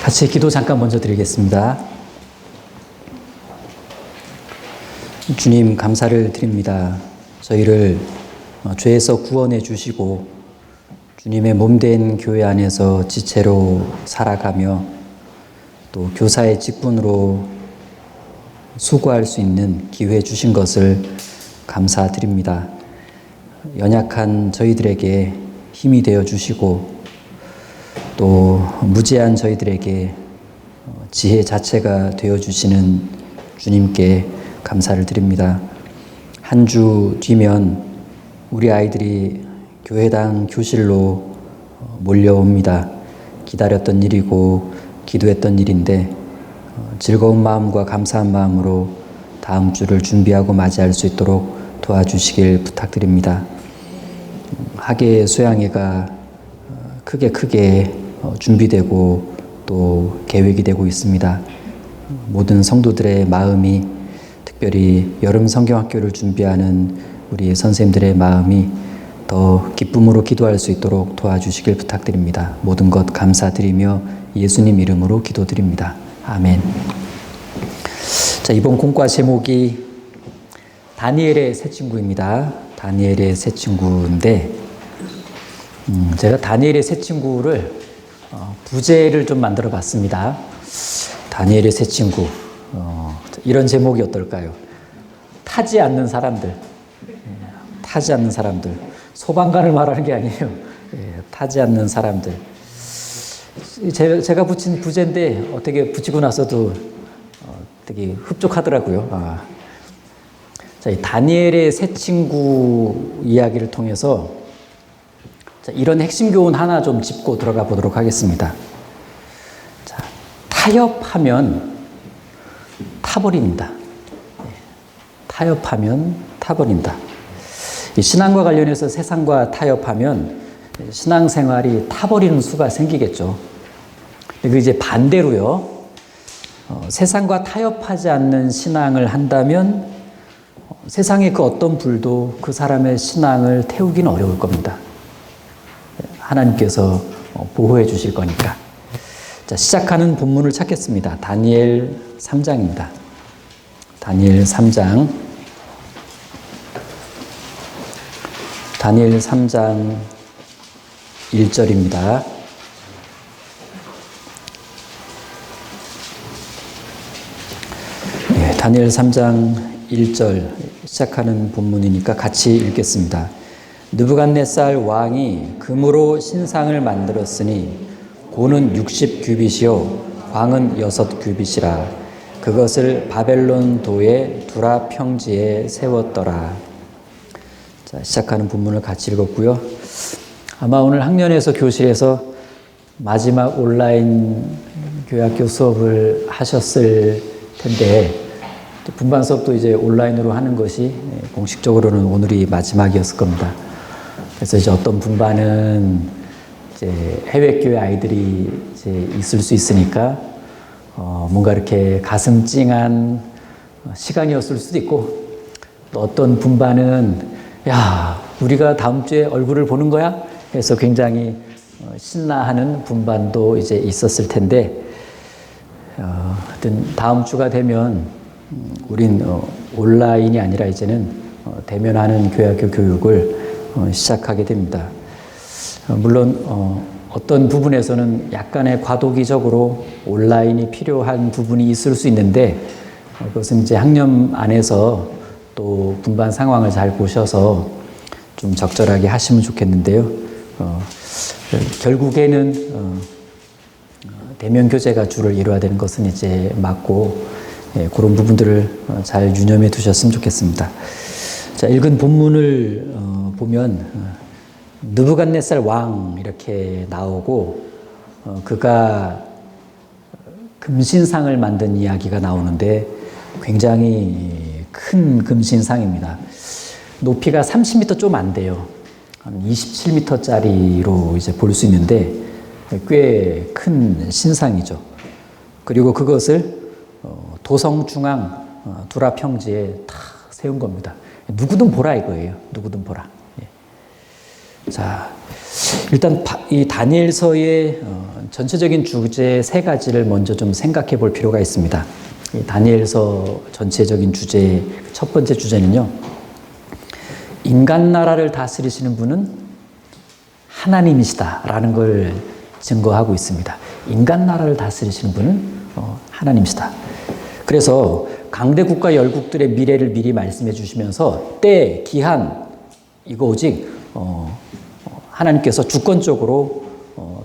같이 기도 잠깐 먼저 드리겠습니다. 주님, 감사를 드립니다. 저희를 죄에서 구원해 주시고 주님의 몸된 교회 안에서 지체로 살아가며 또 교사의 직분으로 수고할 수 있는 기회 주신 것을 감사드립니다. 연약한 저희들에게 힘이 되어 주시고 또 무지한 저희들에게 지혜 자체가 되어 주시는 주님께 감사를 드립니다. 한 주 뒤면 우리 아이들이 교회당 교실로 몰려옵니다. 기다렸던 일이고 기도했던 일인데 즐거운 마음과 감사한 마음으로 다음 주를 준비하고 맞이할 수 있도록 도와주시길 부탁드립니다. 학예 수양회가 크게 준비되고 또 계획이 되고 있습니다. 모든 성도들의 마음이, 특별히 여름 성경학교를 준비하는 우리 선생님들의 마음이 더 기쁨으로 기도할 수 있도록 도와주시길 부탁드립니다. 모든 것 감사드리며 예수님 이름으로 기도드립니다. 아멘. 자, 이번 공과 제목이 다니엘의 새 친구입니다. 다니엘의 새 친구인데 제가 다니엘의 새 친구를 부제를 좀 만들어 봤습니다. 다니엘의 새 친구. 이런 제목이 어떨까요? 타지 않는 사람들. 타지 않는 사람들. 소방관을 말하는 게 아니에요. 타지 않는 사람들. 제가 붙인 부제인데 어떻게 붙이고 나서도 되게 흡족하더라고요. 자, 이 다니엘의 새 친구 이야기를 통해서 자, 이런 핵심 교훈 하나 좀 짚고 들어가 보도록 하겠습니다. 자, 타협하면 타버린다. 타협하면 타버린다. 이 신앙과 관련해서 세상과 타협하면 신앙생활이 타버리는 수가 생기겠죠. 그리고 이제 반대로요. 세상과 타협하지 않는 신앙을 한다면 세상의 그 어떤 불도 그 사람의 신앙을 태우기는 어려울 겁니다. 하나님께서 보호해 주실 거니까. 자, 시작하는 본문을 찾겠습니다. 다니엘 3장입니다. 다니엘 3장. 다니엘 3장 1절입니다. 다니엘 3장 1절 시작하는 본문이니까 같이 읽겠습니다. 느부갓네살 왕이 금으로 신상을 만들었으니 고는 60규빗이요 광은 6규빗이라. 그것을 바벨론 도의 두라 평지에 세웠더라. 자, 시작하는 본문을 같이 읽었고요. 아마 오늘 학년에서 교실에서 마지막 온라인 교학교 수업을 하셨을 텐데 분반 수업도 이제 온라인으로 하는 것이 공식적으로는 오늘이 마지막이었을 겁니다. 그래서 이제 어떤 분반은 이제 해외 교회 아이들이 이제 있을 수 있으니까 뭔가 이렇게 가슴 찡한 시간이었을 수도 있고, 또 어떤 분반은 야, 우리가 다음 주에 얼굴을 보는 거야? 해서 굉장히 신나하는 분반도 이제 있었을 텐데, 하여튼 다음 주가 되면 우린 온라인이 아니라 이제는 대면하는 교학교 교육을 시작하게 됩니다. 물론 어떤 부분에서는 약간의 과도기적으로 온라인이 필요한 부분이 있을 수 있는데 그것은 이제 학년 안에서 또 분반 상황을 잘 보셔서 좀 적절하게 하시면 좋겠는데요. 결국에는 대면 교재가 주를 이루어야 되는 것은 이제 맞고, 그런 부분들을 잘 유념해 두셨으면 좋겠습니다. 자, 읽은 본문을 보면 느부갓네살 왕 이렇게 나오고 그가 금신상을 만든 이야기가 나오는데 굉장히 큰 금신상입니다. 높이가 30m 좀 안 돼요. 한 27m짜리로 이제 볼 수 있는데 꽤 큰 신상이죠. 그리고 그것을 도성 중앙 두라 평지에 다 세운 겁니다. 누구든 보라 이거예요. 누구든 보라. 자, 일단 이 다니엘서의 전체적인 주제 세 가지를 먼저 좀 생각해 볼 필요가 있습니다. 이 다니엘서 전체적인 주제, 첫 번째 주제는요, 인간 나라를 다스리시는 분은 하나님이시다라는 걸 증거하고 있습니다. 인간 나라를 다스리시는 분은 하나님이시다. 그래서 강대국과 열국들의 미래를 미리 말씀해 주시면서 때, 기한, 이거 오직 하나님께서 주권적으로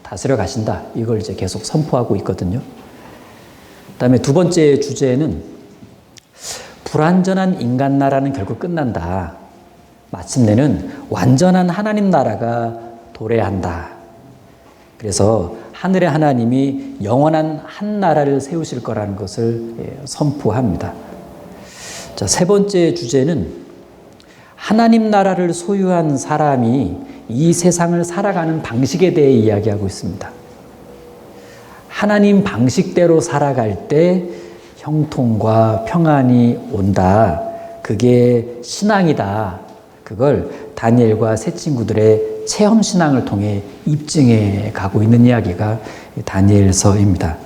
다스려 가신다. 이걸 이제 계속 선포하고 있거든요. 그다음에 두 번째 주제는 불완전한 인간 나라는 결국 끝난다. 마침내는 완전한 하나님 나라가 도래한다. 그래서 하늘의 하나님이 영원한 한 나라를 세우실 거라는 것을 선포합니다. 자, 세 번째 주제는 하나님 나라를 소유한 사람이 이 세상을 살아가는 방식에 대해 이야기하고 있습니다. 하나님 방식대로 살아갈 때 형통과 평안이 온다. 그게 신앙이다. 그걸 다니엘과 세 친구들의 체험 신앙을 통해 입증해 가고 있는 이야기가 다니엘서입니다.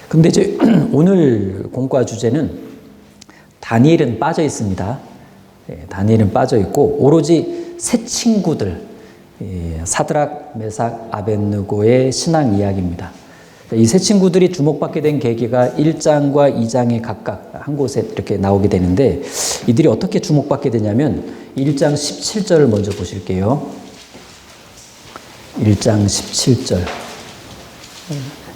그런데 이제 오늘 공과 주제는 다니엘은 빠져 있습니다. 다니엘은 빠져 있고 오로지 세 친구들 사드락, 메삭, 아벳느고의 신앙 이야기입니다. 이 세 친구들이 주목받게 된 계기가 1장과 2장에 각각 한 곳에 이렇게 나오게 되는데 이들이 어떻게 주목받게 되냐면 1장 17절을 먼저 보실게요. 1장 17절.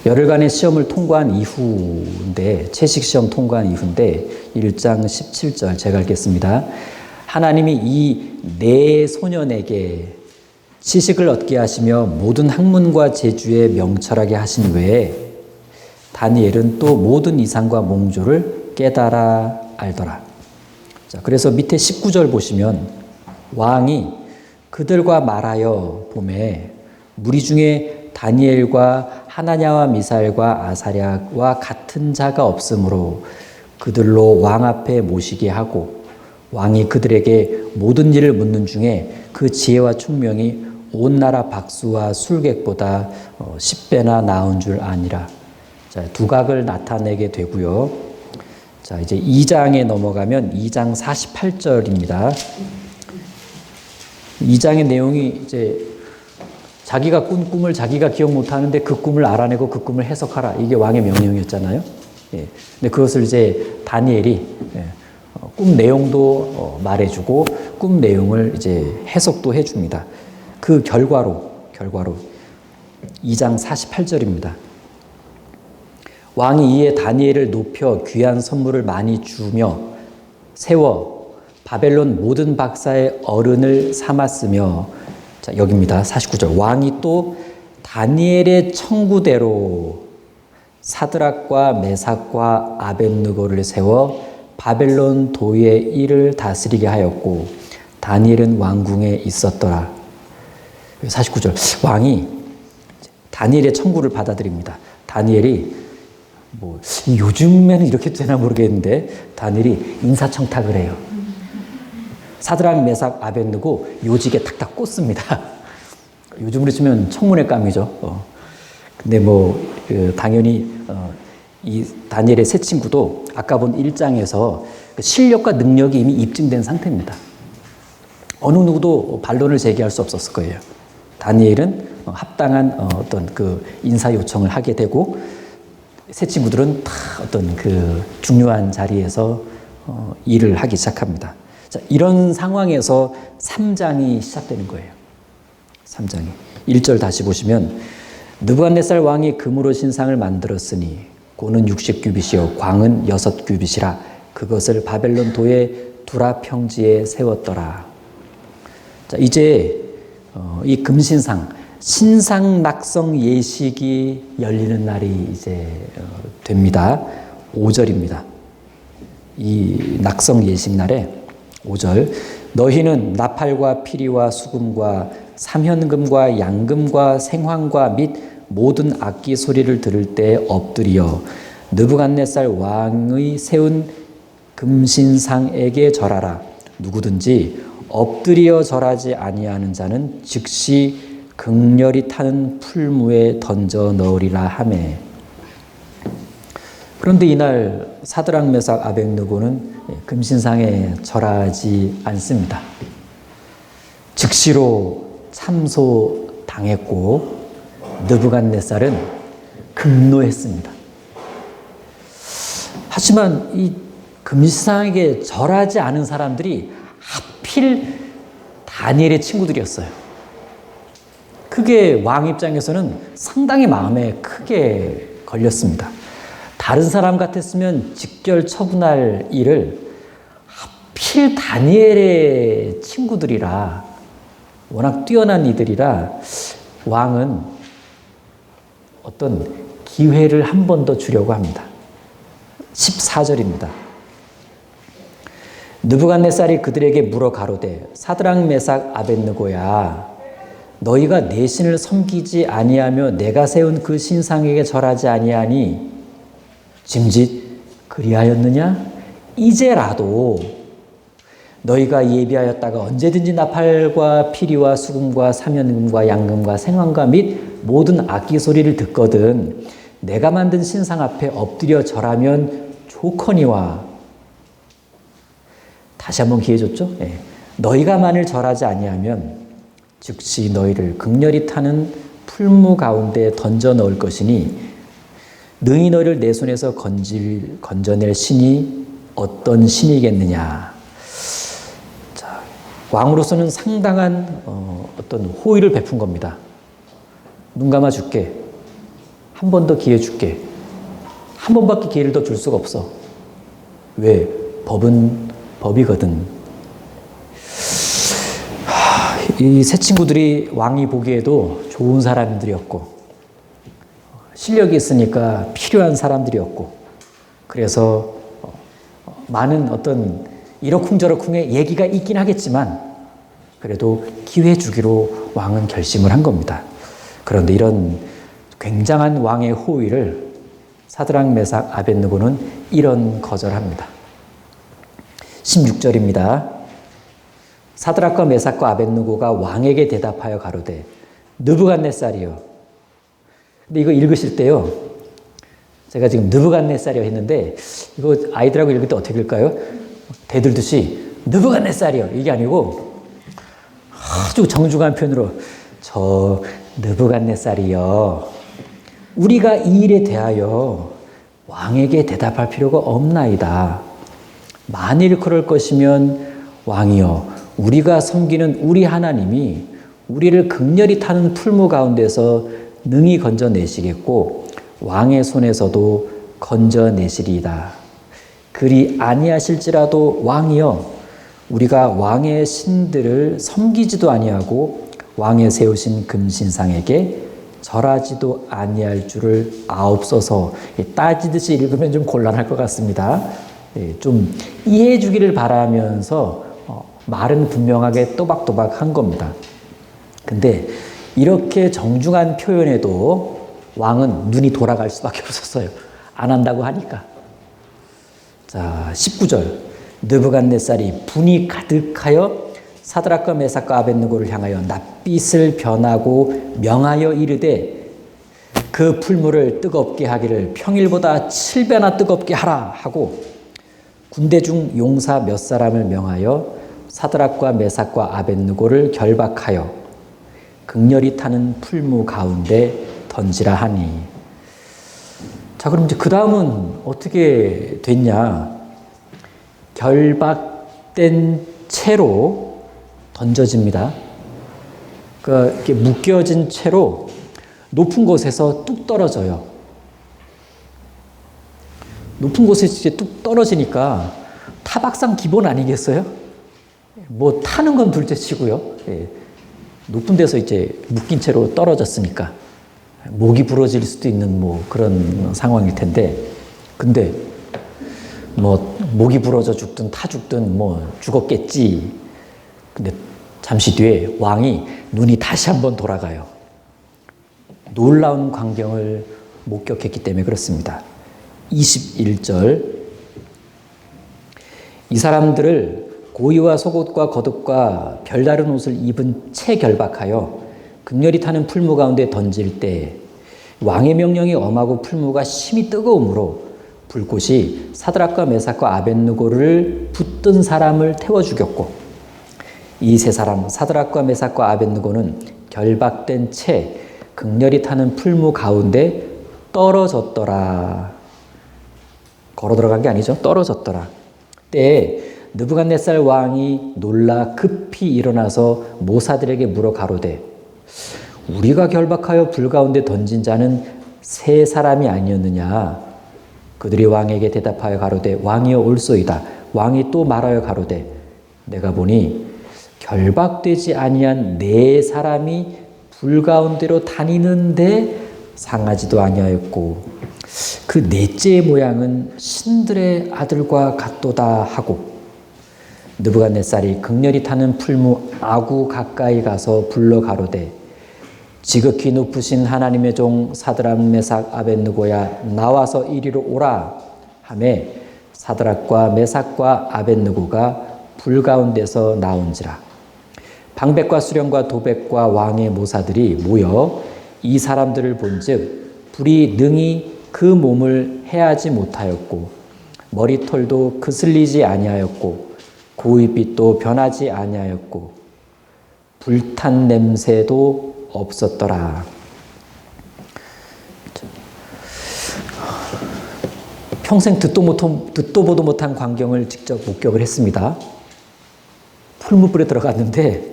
열흘간의 시험을 통과한 이후인데, 채식 시험 통과한 이후인데 1장 17절 제가 읽겠습니다. 하나님이 이 네 소년에게 지식을 얻게 하시며 모든 학문과 재주에 명철하게 하신 외에 다니엘은 또 모든 이상과 몽조를 깨달아 알더라. 자, 그래서 밑에 19절 보시면 왕이 그들과 말하여 보매 무리 중에 다니엘과 하나냐와 미사엘과 아사랴와 같은 자가 없으므로 그들로 왕 앞에 모시게 하고 왕이 그들에게 모든 일을 묻는 중에 그 지혜와 총명이 온 나라 박수와 술객보다 10배나 나은 줄 아니라. 자, 두각을 나타내게 되고요. 자, 이제 2장에 넘어가면 2장 48절입니다. 2장의 내용이 이제 자기가 꾼 꿈을 자기가 기억 못하는데 그 꿈을 알아내고 그 꿈을 해석하라. 이게 왕의 명령이었잖아요. 예. 근데 그것을 이제 다니엘이 꿈 내용도 말해주고 꿈 내용을 이제 해석도 해줍니다. 그 결과로 2장 48절입니다. 왕이 이에 다니엘을 높여 귀한 선물을 많이 주며 세워 바벨론 모든 박사의 어른을 삼았으며, 자, 여기입니다. 49절. 왕이 또 다니엘의 청구대로 사드락과 메삭과 아벳느고를 세워 바벨론 도의 일을 다스리게 하였고 다니엘은 왕궁에 있었더라. 49절. 왕이 다니엘의 청구를 받아들입니다. 다니엘이 요즘에는 이렇게 되나 모르겠는데 다니엘이 인사청탁을 해요. 사드락, 메삭, 아벳느고 요직에 탁탁 꽂습니다. 요즘으로 치면 청문회 감이죠. 근데 당연히 이 다니엘의 세 친구도 아까 본 1장에서 실력과 능력이 이미 입증된 상태입니다. 어느 누구도 반론을 제기할 수 없었을 거예요. 다니엘은 합당한 어떤 그 인사 요청을 하게 되고 세 친구들은 다 어떤 그 중요한 자리에서 일을 하기 시작합니다. 자, 이런 상황에서 3장이 시작되는 거예요. 3장이 1절 다시 보시면 느부갓네살 왕이 금으로 신상을 만들었으니 고는 60규빗이요 광은 6규빗이라 그것을 바벨론 도의 두라 평지에 세웠더라. 자, 이제 이 금신상 신상 낙성 예식이 열리는 날이 이제 됩니다. 5절입니다. 이 낙성 예식 날에 5절 너희는 나팔과 피리와 수금과 삼현금과 양금과 생황과 및 모든 악기 소리를 들을 때 엎드려 느부갓네살 왕의 세운 금신상에게 절하라. 누구든지 엎드려 절하지 아니하는 자는 즉시 극렬히 타는 풀무에 던져 넣으리라 하매. 그런데 이날 사드락 메삭 아벳느고는 금신상에 절하지 않습니다. 즉시로 참소당했고 느부갓네살은 급노했습니다. 하지만 이 금신상에게 절하지 않은 사람들이 하필 다니엘의 친구들이었어요. 그게 왕 입장에서는 상당히 마음에 크게 걸렸습니다. 다른 사람 같았으면 직결 처분할 일을 하필 다니엘의 친구들이라, 워낙 뛰어난 이들이라 왕은 어떤 기회를 한 번 더 주려고 합니다. 14절입니다. 느부갓네살이 그들에게 물어 가로되 사드락 메삭 아벳느고야, 너희가 내 신을 섬기지 아니하며 내가 세운 그 신상에게 절하지 아니하니 짐짓 그리하였느냐? 이제라도 너희가 예비하였다가 언제든지 나팔과 피리와 수금과 사면금과 양금과 생황과 및 모든 악기 소리를 듣거든 내가 만든 신상 앞에 엎드려 절하면 좋거니와. 다시 한번 기회 줬죠? 네. 너희가 만일 절하지 아니하면 즉시 너희를 극렬히 타는 풀무 가운데 던져 넣을 것이니 능히 너희를 내 손에서 건져낼 신이 어떤 신이겠느냐. 자, 왕으로서는 상당한 어떤 호의를 베푼 겁니다. 눈 감아 줄게. 한 번 더 기회 줄게. 한 번밖에 기회를 더 줄 수가 없어. 왜? 법은 법이거든. 이 세 친구들이 왕이 보기에도 좋은 사람들이었고 실력이 있으니까 필요한 사람들이었고, 그래서 많은 어떤 이러쿵저러쿵의 얘기가 있긴 하겠지만 그래도 기회 주기로 왕은 결심을 한 겁니다. 그런데 이런 굉장한 왕의 호의를 사드락 메삭 아벳느고는 이런 거절합니다. 16절입니다. 사드락과 메삭과 아벳느고가 왕에게 대답하여 가로되 느부갓네살이여. 근데 이거 읽으실 때요, 제가 지금 느부갓네살이여 했는데 이거 아이들하고 읽을 때 어떻게 읽을까요? 대들듯이 느부갓네살이여 이게 아니고 아주 정중한 표현으로 저 느부갓네살이여, 우리가 이 일에 대하여 왕에게 대답할 필요가 없나이다. 만일 그럴 것이면 왕이여, 우리가 섬기는 우리 하나님이 우리를 극렬히 타는 풀무 가운데서 능히 건져내시겠고 왕의 손에서도 건져내시리이다. 그리 아니하실지라도 왕이여, 우리가 왕의 신들을 섬기지도 아니하고 왕의 세우신 금신상에게 절하지도 아니할 줄을 아옵소서. 따지듯이 읽으면 좀 곤란할 것 같습니다. 좀 이해해 주기를 바라면서 말은 분명하게 또박또박 한 겁니다. 근데 이렇게 정중한 표현에도 왕은 눈이 돌아갈 수밖에 없었어요. 안 한다고 하니까. 자, 19절. 느부갓네살이 분이 가득하여 사드락과 메삭과 아벳느고를 향하여 낯빛을 변하고 명하여 이르되 그 풀무를 뜨겁게 하기를 평일보다 7배나 뜨겁게 하라 하고 군대 중 용사 몇 사람을 명하여 사드락과 메삭과 아벳느고를 결박하여 극렬히 타는 풀무 가운데 던지라 하니. 자, 그럼 이제 그 다음은 어떻게 됐냐? 결박된 채로 던져집니다. 그러니까 이렇게 묶여진 채로 높은 곳에서 뚝 떨어져요. 높은 곳에 이제 뚝 떨어지니까 타박상 기본 아니겠어요? 뭐 타는 건 둘째 치고요. 예. 높은 데서 이제 묶인 채로 떨어졌으니까 목이 부러질 수도 있는 뭐 그런 상황일 텐데, 근데 뭐 목이 부러져 죽든 타 죽든 뭐 죽었겠지. 근데 잠시 뒤에 왕이 눈이 다시 한번 돌아가요. 놀라운 광경을 목격했기 때문에 그렇습니다. 21절. 이 사람들을 고이와 속옷과 겉옷과 별다른 옷을 입은 채 결박하여 극렬히 타는 풀무 가운데 던질 때 왕의 명령이 엄하고 풀무가 심히 뜨거우므로 불꽃이 사드락과 메삭과 아벳느고를 붙든 사람을 태워 죽였고 이 세 사람 사드락과 메삭과 아벳느고는 결박된 채 극렬히 타는 풀무 가운데 떨어졌더라. 걸어 들어간 게 아니죠. 떨어졌더라. 때에 느부갓네살 왕이 놀라 급히 일어나서 모사들에게 물어 가로되 우리가 결박하여 불 가운데 던진 자는 세 사람이 아니었느냐. 그들이 왕에게 대답하여 가로되 왕이여 옳소이다. 왕이 또 말하여 가로되 내가 보니 결박되지 아니한 네 사람이 불 가운데로 다니는데 상하지도 아니하였고 그 넷째의 모양은 신들의 아들과 같도다 하고 느부갓네살이 극렬히 타는 풀무 아구 가까이 가서 불러 가로되 지극히 높으신 하나님의 종 사드락 메삭 아벳느고야 나와서 이리로 오라 하매 사드락과 메삭과 아벳느고가 불 가운데서 나온지라. 방백과 수령과 도백과 왕의 모사들이 모여 이 사람들을 본즉 불이 능히 그 몸을 해하지 못하였고 머리털도 그슬리지 아니하였고 고위빛도 변하지 아니하였고 불탄 냄새도 없었더라. 평생 듣도 보도 못한 광경을 직접 목격을 했습니다. 풀무불에 들어갔는데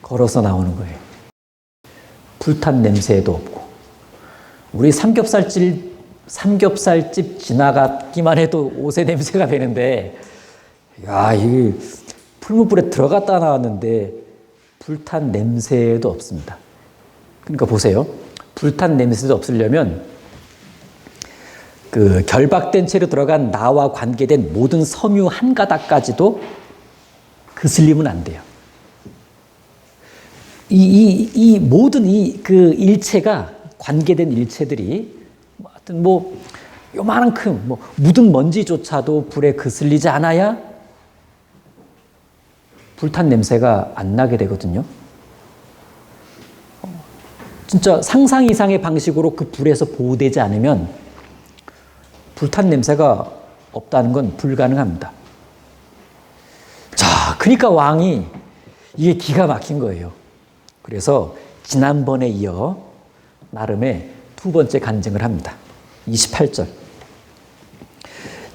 걸어서 나오는 거예요. 불탄 냄새도 없고 우리 삼겹살집 지나가기만 해도 옷의 냄새가 배는데 야, 이게 풀무불에 들어갔다 나왔는데 불탄 냄새도 없습니다. 그러니까 보세요. 불탄 냄새도 없으려면 그 결박된 채로 들어간 나와 관계된 모든 섬유 한 가닥까지도 그슬리면 안 돼요. 이 모든 그 일체가 관계된 일체들이 하여튼 요만큼 묻은 먼지조차도 불에 그슬리지 않아야 불탄 냄새가 안 나게 되거든요. 진짜 상상 이상의 방식으로 그 불에서 보호되지 않으면 불탄 냄새가 없다는 건 불가능합니다. 자, 그러니까 왕이 이게 기가 막힌 거예요. 그래서 지난번에 이어 나름의 두 번째 간증을 합니다. 28절.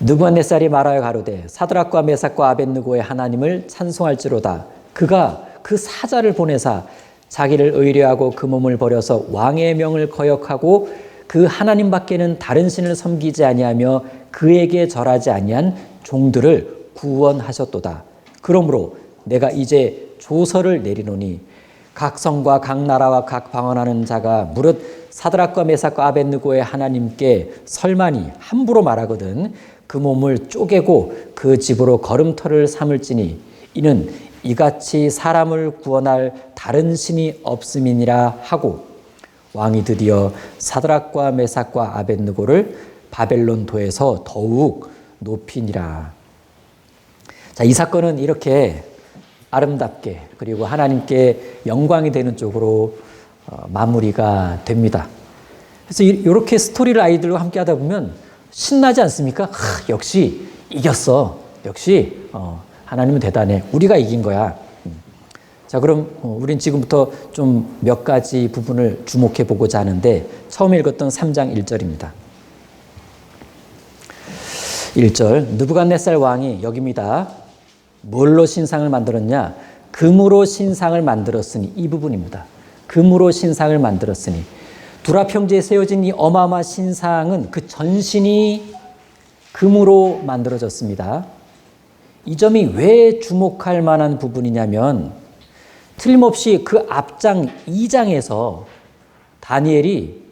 느부갓네살이 말하여 가로되 사드락과 메삭과 아벳느고의 하나님을 찬송할지로다. 그가 그 사자를 보내사 자기를 의뢰하고 그 몸을 버려서 왕의 명을 거역하고 그 하나님 밖에는 다른 신을 섬기지 아니하며 그에게 절하지 아니한 종들을 구원하셨도다. 그러므로 내가 이제 조서를 내리노니 각 성과 각 나라와 각 방언하는 자가 무릇 사드락과 메삭과 아벳느고의 하나님께 설만이 함부로 말하거든 그 몸을 쪼개고 그 집으로 걸음터를 삼을지니 이는 이같이 사람을 구원할 다른 신이 없음이니라 하고 왕이 드디어 사드락과 메삭과 아벳느고를 바벨론도에서 더욱 높이니라. 자, 이 사건은 이렇게 아름답게 그리고 하나님께 영광이 되는 쪽으로 마무리가 됩니다. 그래서 이렇게 스토리를 아이들과 함께 하다 보면 신나지 않습니까? 역시 이겼어. 역시 하나님은 대단해. 우리가 이긴 거야. 자, 그럼 우린 지금부터 좀 몇 가지 부분을 주목해 보고자 하는데 처음 읽었던 3장 1절입니다. 1절 느부갓네살 왕이 여기입니다. 뭘로 신상을 만들었냐? 금으로 신상을 만들었으니 이 부분입니다. 금으로 신상을 만들었으니 두라 평지에 세워진 이 어마어마한 신상은 그 전신이 금으로 만들어졌습니다. 이 점이 왜 주목할 만한 부분이냐면 틀림없이 그 앞장 2장에서 다니엘이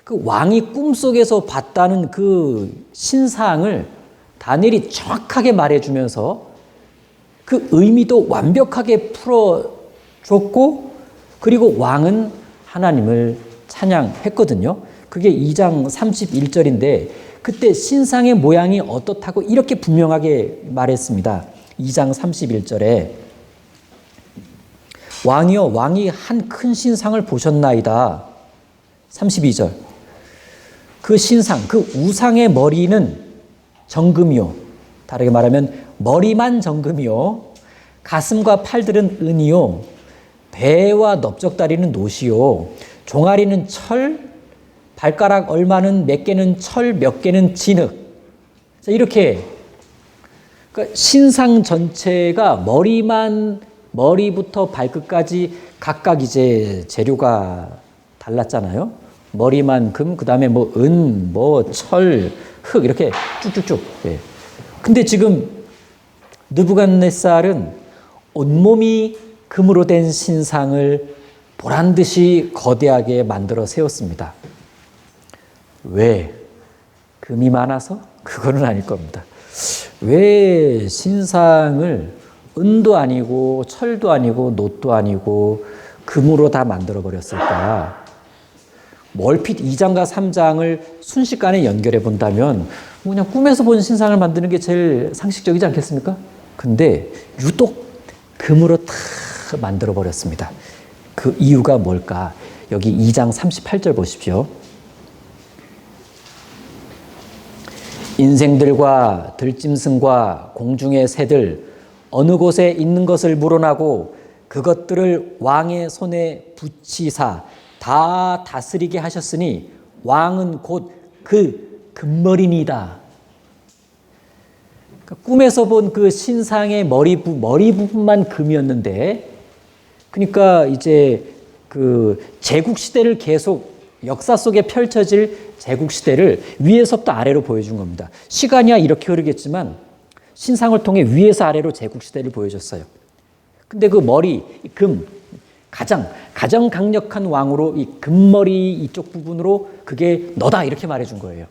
그 왕이 꿈속에서 봤다는 그 신상을 다니엘이 정확하게 말해주면서 그 의미도 완벽하게 풀어줬고 그리고 왕은 하나님을 찬양했거든요. 그게 2장 31절인데 그때 신상의 모양이 어떻다고 이렇게 분명하게 말했습니다. 2장 31절에 왕이여 왕이 한 큰 신상을 보셨나이다. 32절. 그 신상, 그 우상의 머리는 정금이요. 다르게 말하면 머리만 정금이요. 가슴과 팔들은 은이요. 배와 넓적다리는 노시요. 종아리는 철, 발가락 얼마는 몇 개는 철, 몇 개는 진흙. 이렇게 그러니까 신상 전체가 머리부터 발끝까지 각각 이제 재료가 달랐잖아요. 머리만 금, 그 다음에 뭐 은, 뭐 철, 흙 이렇게 쭉쭉쭉. 예. 근데 지금 느부갓네살은 온몸이 금으로 된 신상을 보란 듯이 거대하게 만들어 세웠습니다. 왜? 금이 많아서? 그거는 아닐 겁니다. 왜 신상을 은도 아니고 철도 아니고 놋도 아니고 금으로 다 만들어 버렸을까? 얼핏 2장과 3장을 순식간에 연결해 본다면 그냥 꿈에서 본 신상을 만드는 게 제일 상식적이지 않겠습니까? 근데 유독 금으로 다 만들어 버렸습니다. 그 이유가 뭘까? 여기 2장 38절 보십시오. 인생들과 들짐승과 공중의 새들 어느 곳에 있는 것을 물어나고 그것들을 왕의 손에 붙이사 다 다스리게 하셨으니 왕은 곧 그 금머리니이다. 그러니까 꿈에서 본 그 신상의 머리 부분만 금이었는데, 그러니까 이제 그 제국 시대를 계속 역사 속에 펼쳐질 제국 시대를 위에서부터 아래로 보여준 겁니다. 시간이야 이렇게 흐르겠지만 신상을 통해 위에서 아래로 제국 시대를 보여줬어요. 근데 그 머리, 금, 가장 강력한 왕으로 이 금머리 이쪽 부분으로 그게 너다 이렇게 말해준 거예요.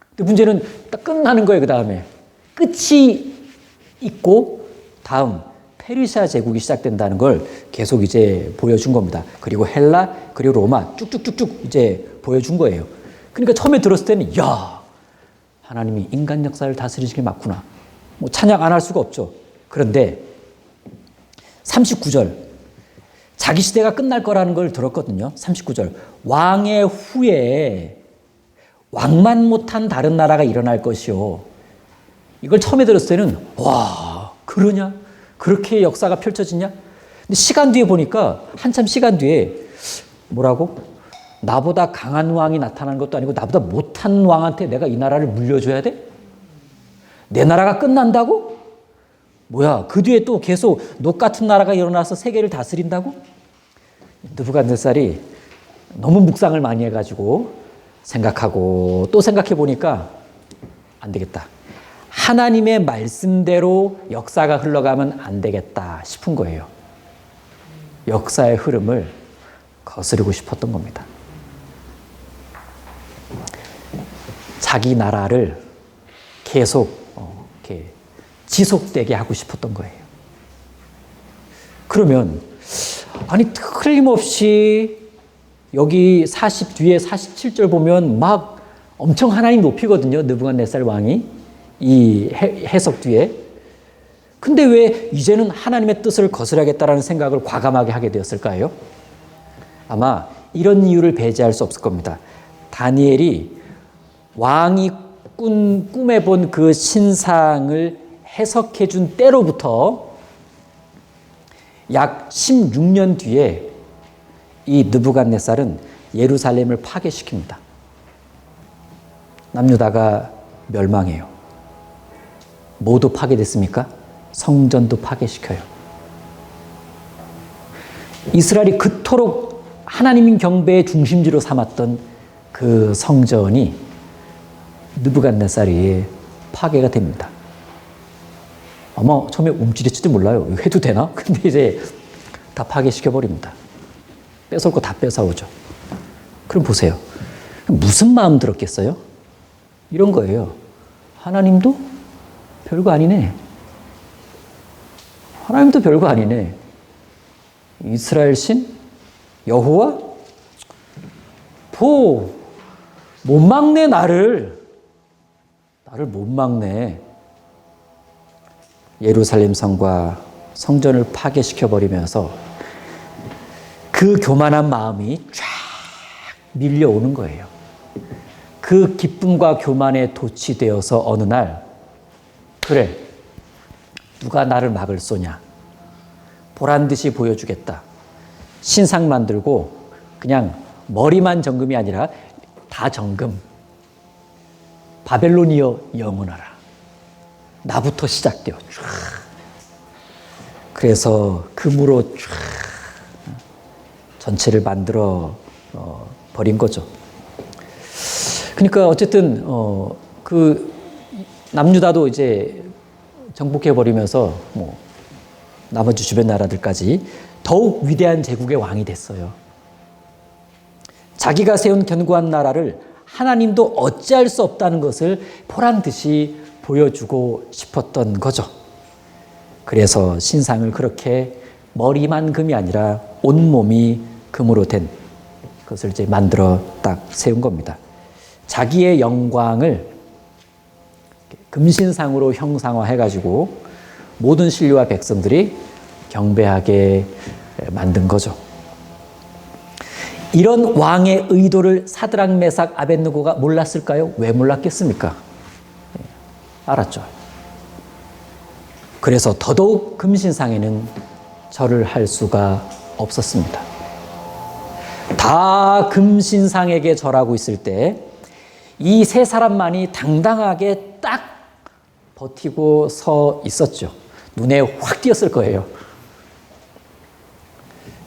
근데 문제는 딱 끝나는 거예요. 그 다음에 끝이 있고 다음 페르시아 제국이 시작된다는 걸 계속 이제 보여준 겁니다. 그리고 헬라, 그리고 로마 쭉쭉쭉쭉 이제 보여준 거예요. 그러니까 처음에 들었을 때는 야, 하나님이 인간 역사를 다스리시기 맞구나. 뭐 찬양 안 할 수가 없죠. 그런데 39절 자기 시대가 끝날 거라는 걸 들었거든요. 39절 왕의 후에 왕만 못한 다른 나라가 일어날 것이요. 이걸 처음에 들었을 때는 와, 그러냐? 그렇게 역사가 펼쳐지냐? 근데 시간 뒤에 보니까 한참 시간 뒤에 뭐라고? 나보다 강한 왕이 나타나는 것도 아니고 나보다 못한 왕한테 내가 이 나라를 물려줘야 돼? 내 나라가 끝난다고? 뭐야, 그 뒤에 또 계속 녹 같은 나라가 일어나서 세계를 다스린다고? 느부갓네살이 너무 묵상을 많이 해가지고 생각하고 또 생각해 보니까 안 되겠다. 하나님의 말씀대로 역사가 흘러가면 안 되겠다 싶은 거예요. 역사의 흐름을 거스르고 싶었던 겁니다. 자기 나라를 계속 이렇게 지속되게 하고 싶었던 거예요. 그러면 아니 틀림없이 여기 뒤에 47절 보면 막 엄청 하나님 높이거든요. 느부갓네살 왕이 이 해석 뒤에. 근데 왜 이제는 하나님의 뜻을 거스르겠다라는 생각을 과감하게 하게 되었을까요? 아마 이런 이유를 배제할 수 없을 겁니다. 다니엘이 왕이 꿈에 본 그 신상을 해석해 준 때로부터 약 16년 뒤에 이 느부갓네살은 예루살렘을 파괴시킵니다. 남유다가 멸망해요. 뭐도 파괴됐습니까? 성전도 파괴시켜요. 이스라엘이 그토록 하나님 경배의 중심지로 삼았던 그 성전이 느부갓네살이 파괴가 됩니다. 아마 처음에 움찔했을지 몰라요. 이거 해도 되나? 근데 이제 다 파괴시켜버립니다. 뺏을 거 다 뺏어오죠. 그럼 보세요. 무슨 마음 들었겠어요? 이런 거예요. 하나님도 별거 아니네. 하나님도 별거 아니네. 이스라엘 신? 여호와? 못 막네, 나를 못 막네. 예루살렘 성과 성전을 파괴시켜버리면서 그 교만한 마음이 쫙 밀려오는 거예요. 그 기쁨과 교만에 도취되어서 어느 날, 그래, 누가 나를 막을 쏘냐, 보란 듯이 보여주겠다. 신상 만들고 그냥 머리만 정금이 아니라 다 정금. 바벨론이여 영원하라. 나부터 시작되어 쫙. 그래서 금으로 쫙 전체를 만들어 버린 거죠. 그러니까 어쨌든 그 남유다도 이제 정복해 버리면서 뭐 나머지 주변 나라들까지 더욱 위대한 제국의 왕이 됐어요. 자기가 세운 견고한 나라를 하나님도 어찌할 수 없다는 것을 보란 듯이 보여주고 싶었던 거죠. 그래서 신상을 그렇게 머리만 금이 아니라 온몸이 금으로 된 것을 이제 만들어 딱 세운 겁니다. 자기의 영광을 금신상으로 형상화해가지고 모든 신료와 백성들이 경배하게 만든 거죠. 이런 왕의 의도를 사드락, 메삭, 아벳느고가 몰랐을까요? 왜 몰랐겠습니까? 알았죠. 그래서 더더욱 금신상에는 절을 할 수가 없었습니다. 다 금신상에게 절하고 있을 때 이 세 사람만이 당당하게 딱 버티고 서 있었죠. 눈에 확 띄었을 거예요.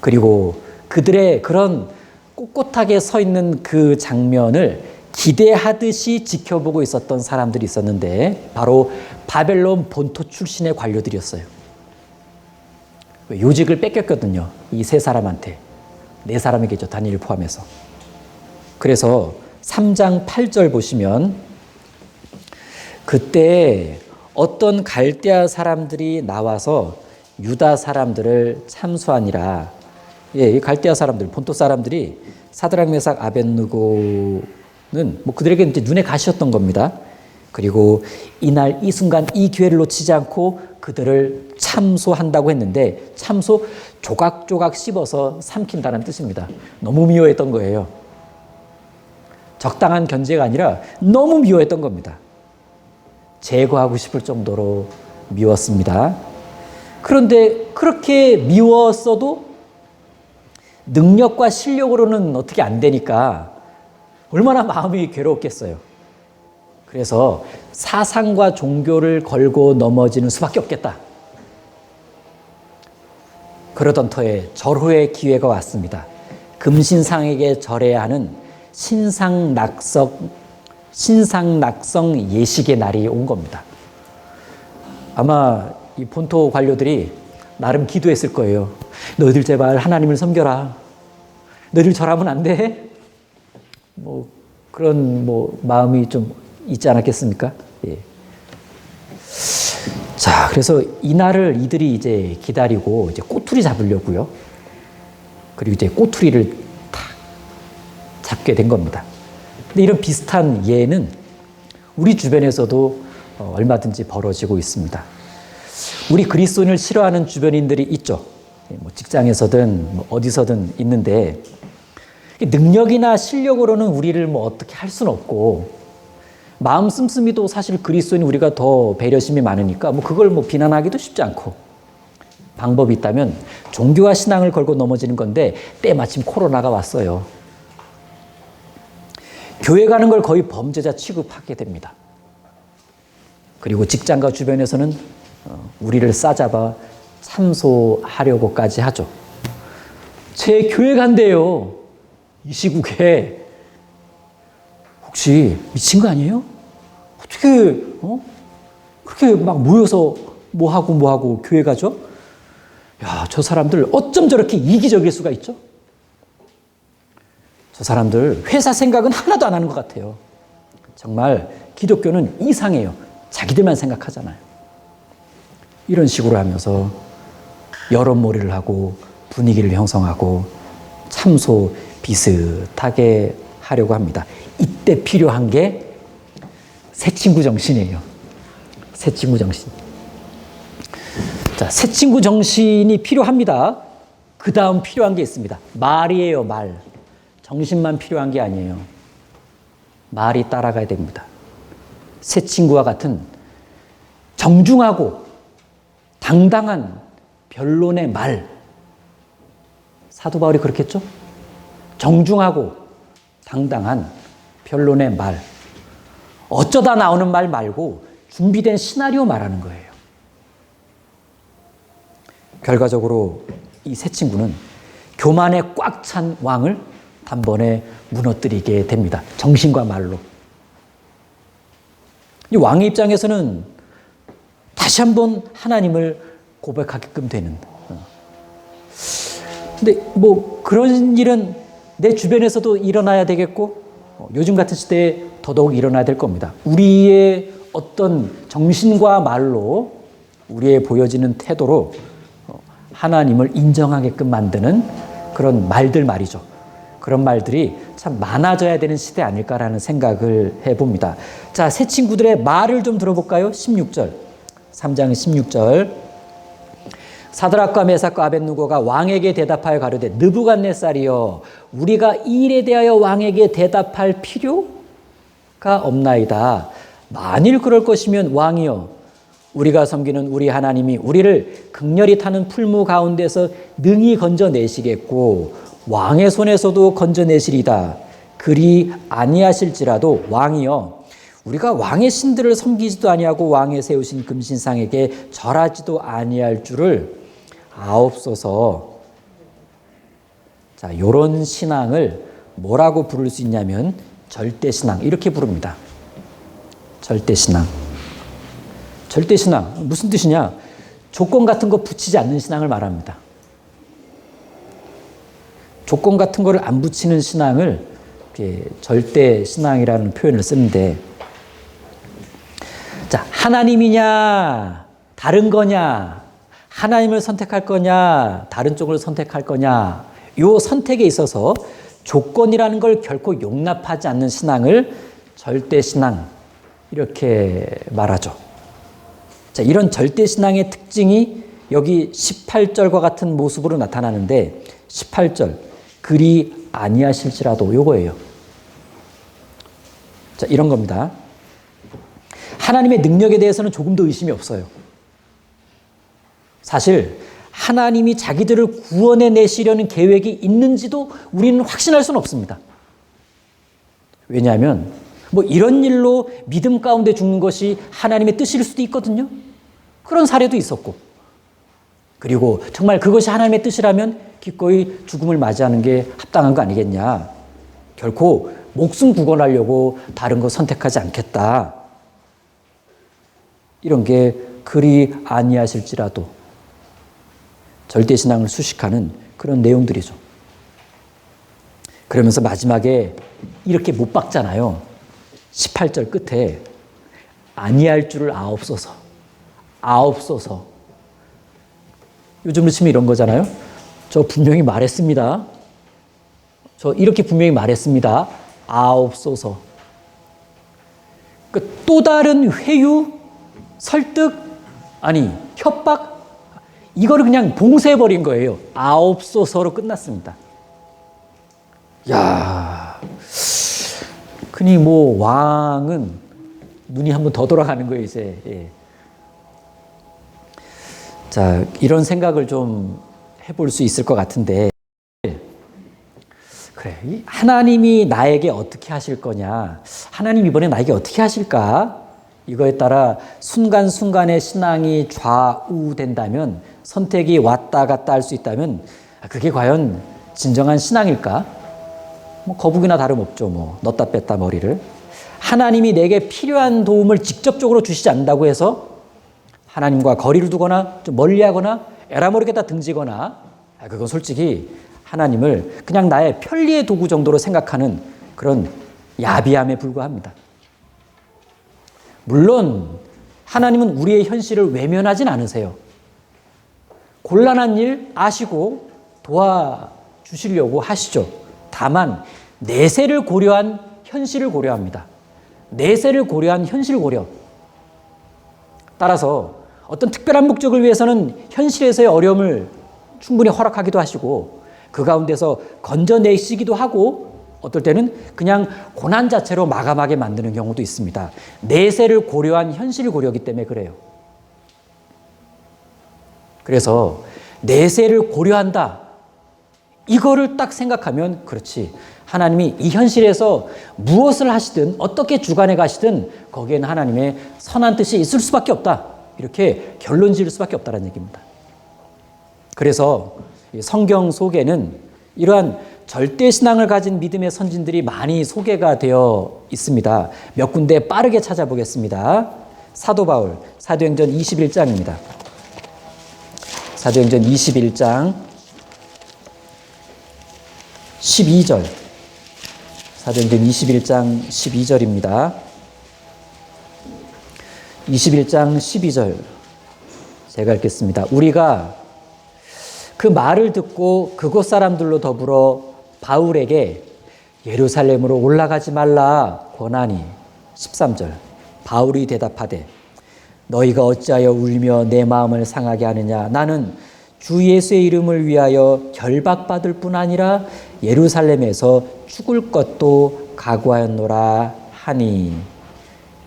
그리고 그들의 그런 꼿꼿하게 서 있는 그 장면을 기대하듯이 지켜보고 있었던 사람들이 있었는데 바로 바벨론 본토 출신의 관료들이었어요. 요직을 뺏겼거든요. 이 세 사람한테. 네 사람이겠죠. 다니엘 포함해서. 그래서 3장 8절 보시면 그때 어떤 갈대아 사람들이 나와서 유다 사람들을 참수하니라. 예, 이 갈대아 사람들, 본토 사람들이 사드락, 메삭, 아벳느고는 뭐 그들에게 이제 눈에 가시였던 겁니다. 그리고 이날 이 순간 이 기회를 놓치지 않고 그들을 참소한다고 했는데 참소 조각조각 씹어서 삼킨다는 뜻입니다. 너무 미워했던 거예요. 적당한 견제가 아니라 너무 미워했던 겁니다. 제거하고 싶을 정도로 미웠습니다. 그런데 그렇게 미웠어도 능력과 실력으로는 어떻게 안 되니까 얼마나 마음이 괴로웠겠어요. 그래서 사상과 종교를 걸고 넘어지는 수밖에 없겠다. 그러던 터에 절호의 기회가 왔습니다. 금신상에게 절해야 하는 신상낙성 예식의 날이 온 겁니다. 아마 이 본토 관료들이 나름 기도했을 거예요. 너희들 제발 하나님을 섬겨라. 너희들 절하면 안 돼. 뭐 그런 뭐 마음이 좀 있지 않았겠습니까? 예. 자, 그래서 이 날을 이들이 이제 기다리고 이제 꼬투리 잡으려고요. 그리고 이제 꼬투리를 탁 잡게 된 겁니다. 근데 이런 비슷한 예는 우리 주변에서도 얼마든지 벌어지고 있습니다. 우리 그리스도인을 싫어하는 주변인들이 있죠. 뭐 직장에서든 뭐 어디서든 있는데 능력이나 실력으로는 우리를 뭐 어떻게 할 수는 없고 마음 씀씀이도 사실 그리스도인 우리가 더 배려심이 많으니까 뭐 그걸 뭐 비난하기도 쉽지 않고 방법이 있다면 종교와 신앙을 걸고 넘어지는 건데 때마침 코로나가 왔어요. 교회 가는 걸 거의 범죄자 취급하게 됩니다. 그리고 직장과 주변에서는 우리를 싸잡아 참소하려고까지 하죠. 제 교회 간대요. 이 시국에 혹시 미친 거 아니에요? 어떻게 그렇게 막 모여서 뭐하고 교회 가죠? 야, 저 사람들 어쩜 저렇게 이기적일 수가 있죠? 저 사람들 회사 생각은 하나도 안 하는 것 같아요. 정말 기독교는 이상해요. 자기들만 생각하잖아요. 이런 식으로 하면서 여론몰이를 하고 분위기를 형성하고 참소 비슷하게 하려고 합니다. 이때 필요한 게 새 친구 정신이에요. 새 친구 정신. 자, 새 친구 정신이 필요합니다. 그 다음 필요한 게 있습니다. 말이에요, 말. 정신만 필요한 게 아니에요. 말이 따라가야 됩니다. 새 친구와 같은 정중하고 당당한 변론의 말. 사도 바울이 그렇게 했죠? 정중하고 당당한 변론의 말. 어쩌다 나오는 말 말고 준비된 시나리오 말하는 거예요. 결과적으로 이 새 친구는 교만에 꽉 찬 왕을 단번에 무너뜨리게 됩니다. 정신과 말로. 이 왕의 입장에서는 다시 한번 하나님을 고백하게끔 되는. 근데 뭐 그런 일은 내 주변에서도 일어나야 되겠고 요즘 같은 시대에 더더욱 일어나야 될 겁니다. 우리의 어떤 정신과 말로 우리의 보여지는 태도로 하나님을 인정하게끔 만드는 그런 말들 말이죠. 그런 말들이 참 많아져야 되는 시대 아닐까라는 생각을 해봅니다. 자, 새 친구들의 말을 좀 들어볼까요? 16절. 3장 16절. 사드락과 메삭과 아벳느고가 왕에게 대답하여 가로되 느부갓네살이여 우리가 이 일에 대하여 왕에게 대답할 필요가 없나이다. 만일 그럴 것이면 왕이여 우리가 섬기는 우리 하나님이 우리를 극렬히 타는 풀무 가운데서 능히 건져내시겠고 왕의 손에서도 건져내시리다. 그리 아니하실지라도 왕이여 우리가 왕의 신들을 섬기지도 아니하고 왕의 세우신 금신상에게 절하지도 아니할 줄을 아옵소서. 자, 요런 신앙을 뭐라고 부를 수 있냐면 절대신앙 이렇게 부릅니다. 절대신앙. 절대신앙 무슨 뜻이냐? 조건 같은 거 붙이지 않는 신앙을 말합니다. 조건 같은 거를 안 붙이는 신앙을 절대신앙이라는 표현을 쓰는데, 자, 하나님이냐 다른 거냐, 하나님을 선택할 거냐 다른 쪽을 선택할 거냐, 이 선택에 있어서 조건이라는 걸 결코 용납하지 않는 신앙을 절대신앙 이렇게 말하죠. 자, 이런 절대신앙의 특징이 여기 18절과 같은 모습으로 나타나는데 18절 그리 아니하실지라도 요거예요. 자, 이런 겁니다. 하나님의 능력에 대해서는 조금도 의심이 없어요. 사실 하나님이 자기들을 구원해 내시려는 계획이 있는지도 우리는 확신할 수는 없습니다. 왜냐하면 뭐 이런 일로 믿음 가운데 죽는 것이 하나님의 뜻일 수도 있거든요. 그런 사례도 있었고, 그리고 정말 그것이 하나님의 뜻이라면 기꺼이 죽음을 맞이하는 게 합당한 거 아니겠냐. 결코 목숨 구원하려고 다른 거 선택하지 않겠다. 이런 게 그리 아니하실지라도 절대신앙을 수식하는 그런 내용들이죠. 그러면서 마지막에 이렇게 못 박잖아요. 18절 끝에 아니할 줄을 아옵소서. 아옵소서. 요즘으로 치면 이런 거잖아요. 저 분명히 말했습니다. 저 이렇게 분명히 말했습니다. 아옵소서. 그러니까 또 다른 회유, 설득, 아니 협박, 이거를 그냥 봉쇄해버린 거예요. 아옵소서로 끝났습니다. 야, 그니 뭐 왕은 눈이 한번 더 돌아가는 거예요 이제. 예. 자, 이런 생각을 좀 해볼 수 있을 것 같은데, 그래, 하나님이 나에게 어떻게 하실 거냐, 하나님 이번에 나에게 어떻게 하실까, 이거에 따라 순간순간의 신앙이 좌우된다면, 선택이 왔다 갔다 할 수 있다면 그게 과연 진정한 신앙일까? 뭐 거북이나 다름없죠. 뭐 넣다 뺐다 머리를. 하나님이 내게 필요한 도움을 직접적으로 주시지 않는다고 해서 하나님과 거리를 두거나 좀 멀리하거나 에라모르겠다 등지거나, 그건 솔직히 하나님을 그냥 나의 편리의 도구 정도로 생각하는 그런 야비함에 불과합니다. 물론 하나님은 우리의 현실을 외면하진 않으세요. 곤란한 일 아시고 도와주시려고 하시죠. 다만 내세를 고려한 현실을 고려합니다. 내세를 고려한 현실 고려. 따라서 어떤 특별한 목적을 위해서는 현실에서의 어려움을 충분히 허락하기도 하시고 그 가운데서 건져내시기도 하고 어떨 때는 그냥 고난 자체로 마감하게 만드는 경우도 있습니다. 내세를 고려한 현실을 고려하기 때문에 그래요. 그래서 내세를 고려한다. 이거를 딱 생각하면 그렇지. 하나님이 이 현실에서 무엇을 하시든 어떻게 주관해 가시든 거기에는 하나님의 선한 뜻이 있을 수밖에 없다. 이렇게 결론 지을 수밖에 없다는 얘기입니다. 그래서 성경 속에는 이러한 절대신앙을 가진 믿음의 선진들이 많이 소개가 되어 있습니다. 몇 군데 빠르게 찾아보겠습니다. 사도 바울, 사도행전 21장입니다. 사도행전 21장 12절. 사도행전 21장 12절입니다. 21장 12절 제가 읽겠습니다. 우리가 그 말을 듣고 그곳 사람들로 더불어 바울에게 예루살렘으로 올라가지 말라 권하니 13절 바울이 대답하되 너희가 어찌하여 울며 내 마음을 상하게 하느냐 나는 주 예수의 이름을 위하여 결박받을 뿐 아니라 예루살렘에서 죽을 것도 각오하였노라 하니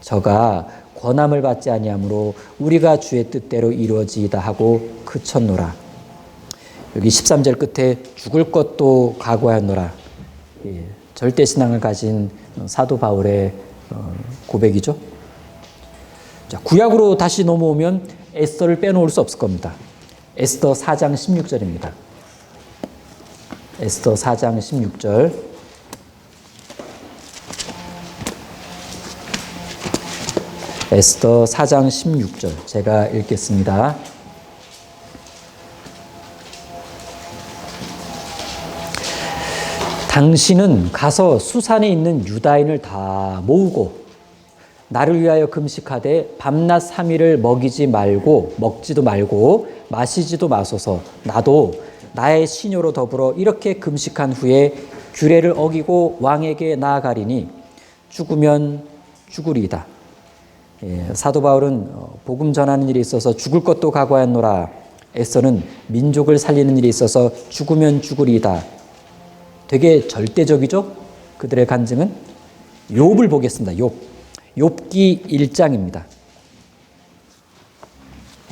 저가 권함을 받지 아니하므로 우리가 주의 뜻대로 이루어지이다 하고 그쳤노라. 여기 13절 끝에 죽을 것도 각오하였노라. 절대신앙을 가진 사도 바울의 고백이죠. 자, 구약으로 다시 넘어오면 에스더를 빼놓을 수 없을 겁니다. 에스더 4장 16절입니다. 에스더 4장 16절. 에스더 4장 16절 제가 읽겠습니다. 당신은 가서 수산에 있는 유다인을 다 모으고 나를 위하여 금식하되 밤낮 3일을 먹지도 말고 마시지도 마소서. 나도 나의 시녀로 더불어 이렇게 금식한 후에 규례를 어기고 왕에게 나아가리니 죽으면 죽으리이다. 사도 바울은 복음 전하는 일에 있어서 죽을 것도 각오하였노라. 에스더는 민족을 살리는 일에 있어서 죽으면 죽으리이다. 되게 절대적이죠? 그들의 간증은. 욥을 보겠습니다. 욥기 1장입니다.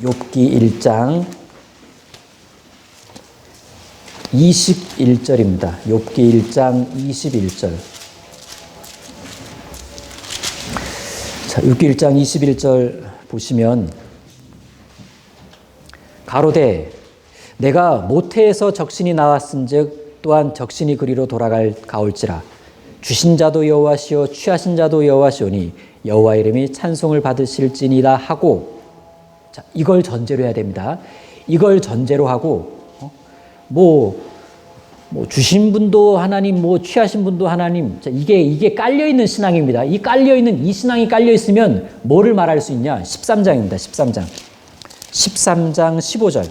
욥기 1장 21절입니다. 욥기 1장 21절. 자, 욥기 1장 21절 보시면 가로되 내가 모태에서 적신이 나왔은즉 또한 적신이 그리로 돌아갈 가올지라. 주신 자도 여호와시오 취하신 자도 여호와시오니 여호와 이름이 찬송을 받으실지니라 하고, 자, 이걸 전제로 해야 됩니다. 이걸 전제로 하고 주신 분도 하나님, 취하신 분도 하나님. 자, 이게 깔려 있는 신앙입니다. 이 깔려 있는 이 신앙이 깔려 있으면 뭐를 말할 수 있냐? 13장입니다. 13장 15절.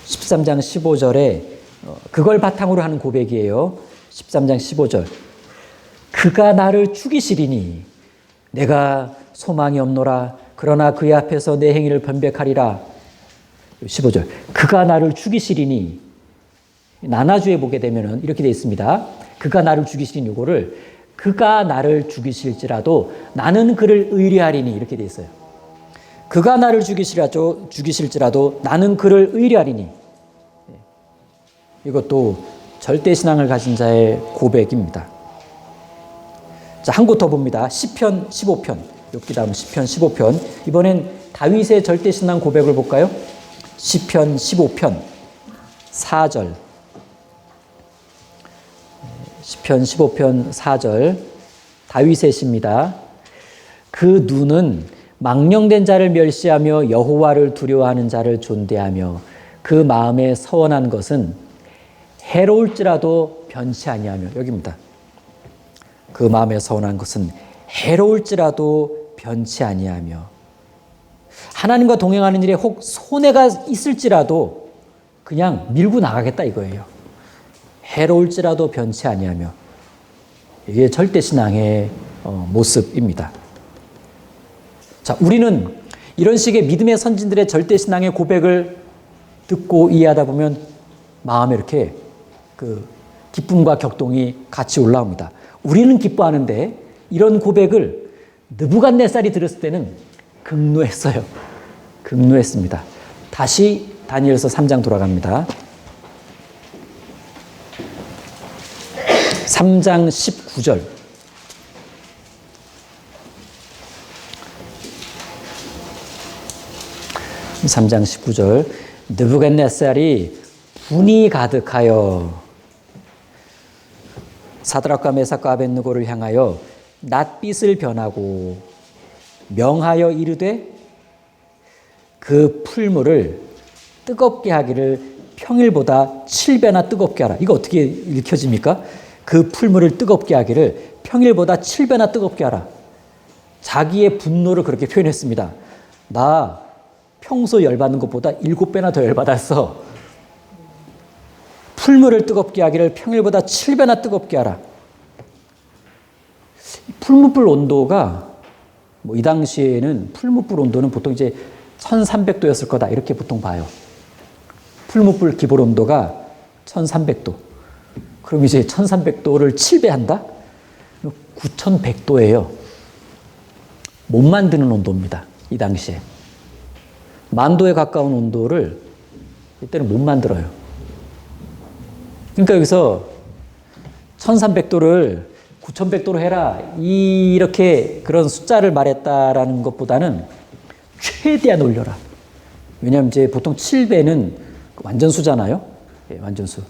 13장 15절에 그걸 바탕으로 하는 고백이에요. 13장 15절. 그가 나를 죽이시리니 내가 소망이 없노라. 그러나 그의 앞에서 내 행위를 변백하리라. 15절. 그가 나를 죽이시리니, 나나주에 보게 되면 이렇게 되어 있습니다. 그가 나를 죽이시리니, 이거를 그가 나를 죽이실지라도 나는 그를 의뢰하리니 이렇게 되어 있어요. 그가 나를 죽이실지라도 나는 그를 의뢰하리니. 이것도 절대신앙을 가진 자의 고백입니다. 자, 한 곳 더 봅니다. 시편 15편. 욥기 다음 시편 15편. 이번엔 다윗의 절대신앙 고백을 볼까요? 시편 15편 4절. 시편 15편 4절. 다윗의 시입니다. 그 눈은 망령된 자를 멸시하며 여호와를 두려워하는 자를 존대하며 그 마음에 서원한 것은 해로울지라도 변치 아니하며. 여기입니다. 그 마음에 서원한 것은 해로울지라도 변치 아니하며. 하나님과 동행하는 일에 혹 손해가 있을지라도 그냥 밀고 나가겠다 이거예요. 해로울지라도 변치 아니하며. 이게 절대신앙의 모습입니다. 자, 우리는 이런 식의 믿음의 선진들의 절대신앙의 고백을 듣고 이해하다 보면 마음에 이렇게 그 기쁨과 격동이 같이 올라옵니다. 우리는 기뻐하는데 이런 고백을 느부갓네살이 들었을 때는 극노했어요. 극노했습니다. 다시 다니엘서 3장 돌아갑니다. 3장 19절. 느부갓네살이 분이 가득하여 사드락과 메삭과 아벳느고를 향하여 낯빛을 변하고 명하여 이르되 그 풀물을 뜨겁게 하기를 평일보다 7배나 뜨겁게 하라. 이거 어떻게 읽혀집니까? 그 풀물을 뜨겁게 하기를 평일보다 7배나 뜨겁게 하라. 자기의 분노를 그렇게 표현했습니다. 나 평소 열받는 것보다 7배나 더 열받았어. 풀물을 뜨겁게 하기를 평일보다 7배나 뜨겁게 하라. 풀무불 온도가 이 당시에는 풀무불 온도는 보통 이제 1300도였을 거다 이렇게 보통 봐요. 풀무불 기본 온도가 1300도. 그럼 이제 1300도를 7배 한다? 9100도예요. 못 만드는 온도입니다. 이 당시에. 만도에 가까운 온도를 이때는 못 만들어요. 그러니까 여기서 1300도를 9100도로 해라. 이렇게 그런 숫자를 말했다라는 것보다는 최대한 올려라. 왜냐하면 이제 보통 7배는 완전수잖아요. 예, 완전수.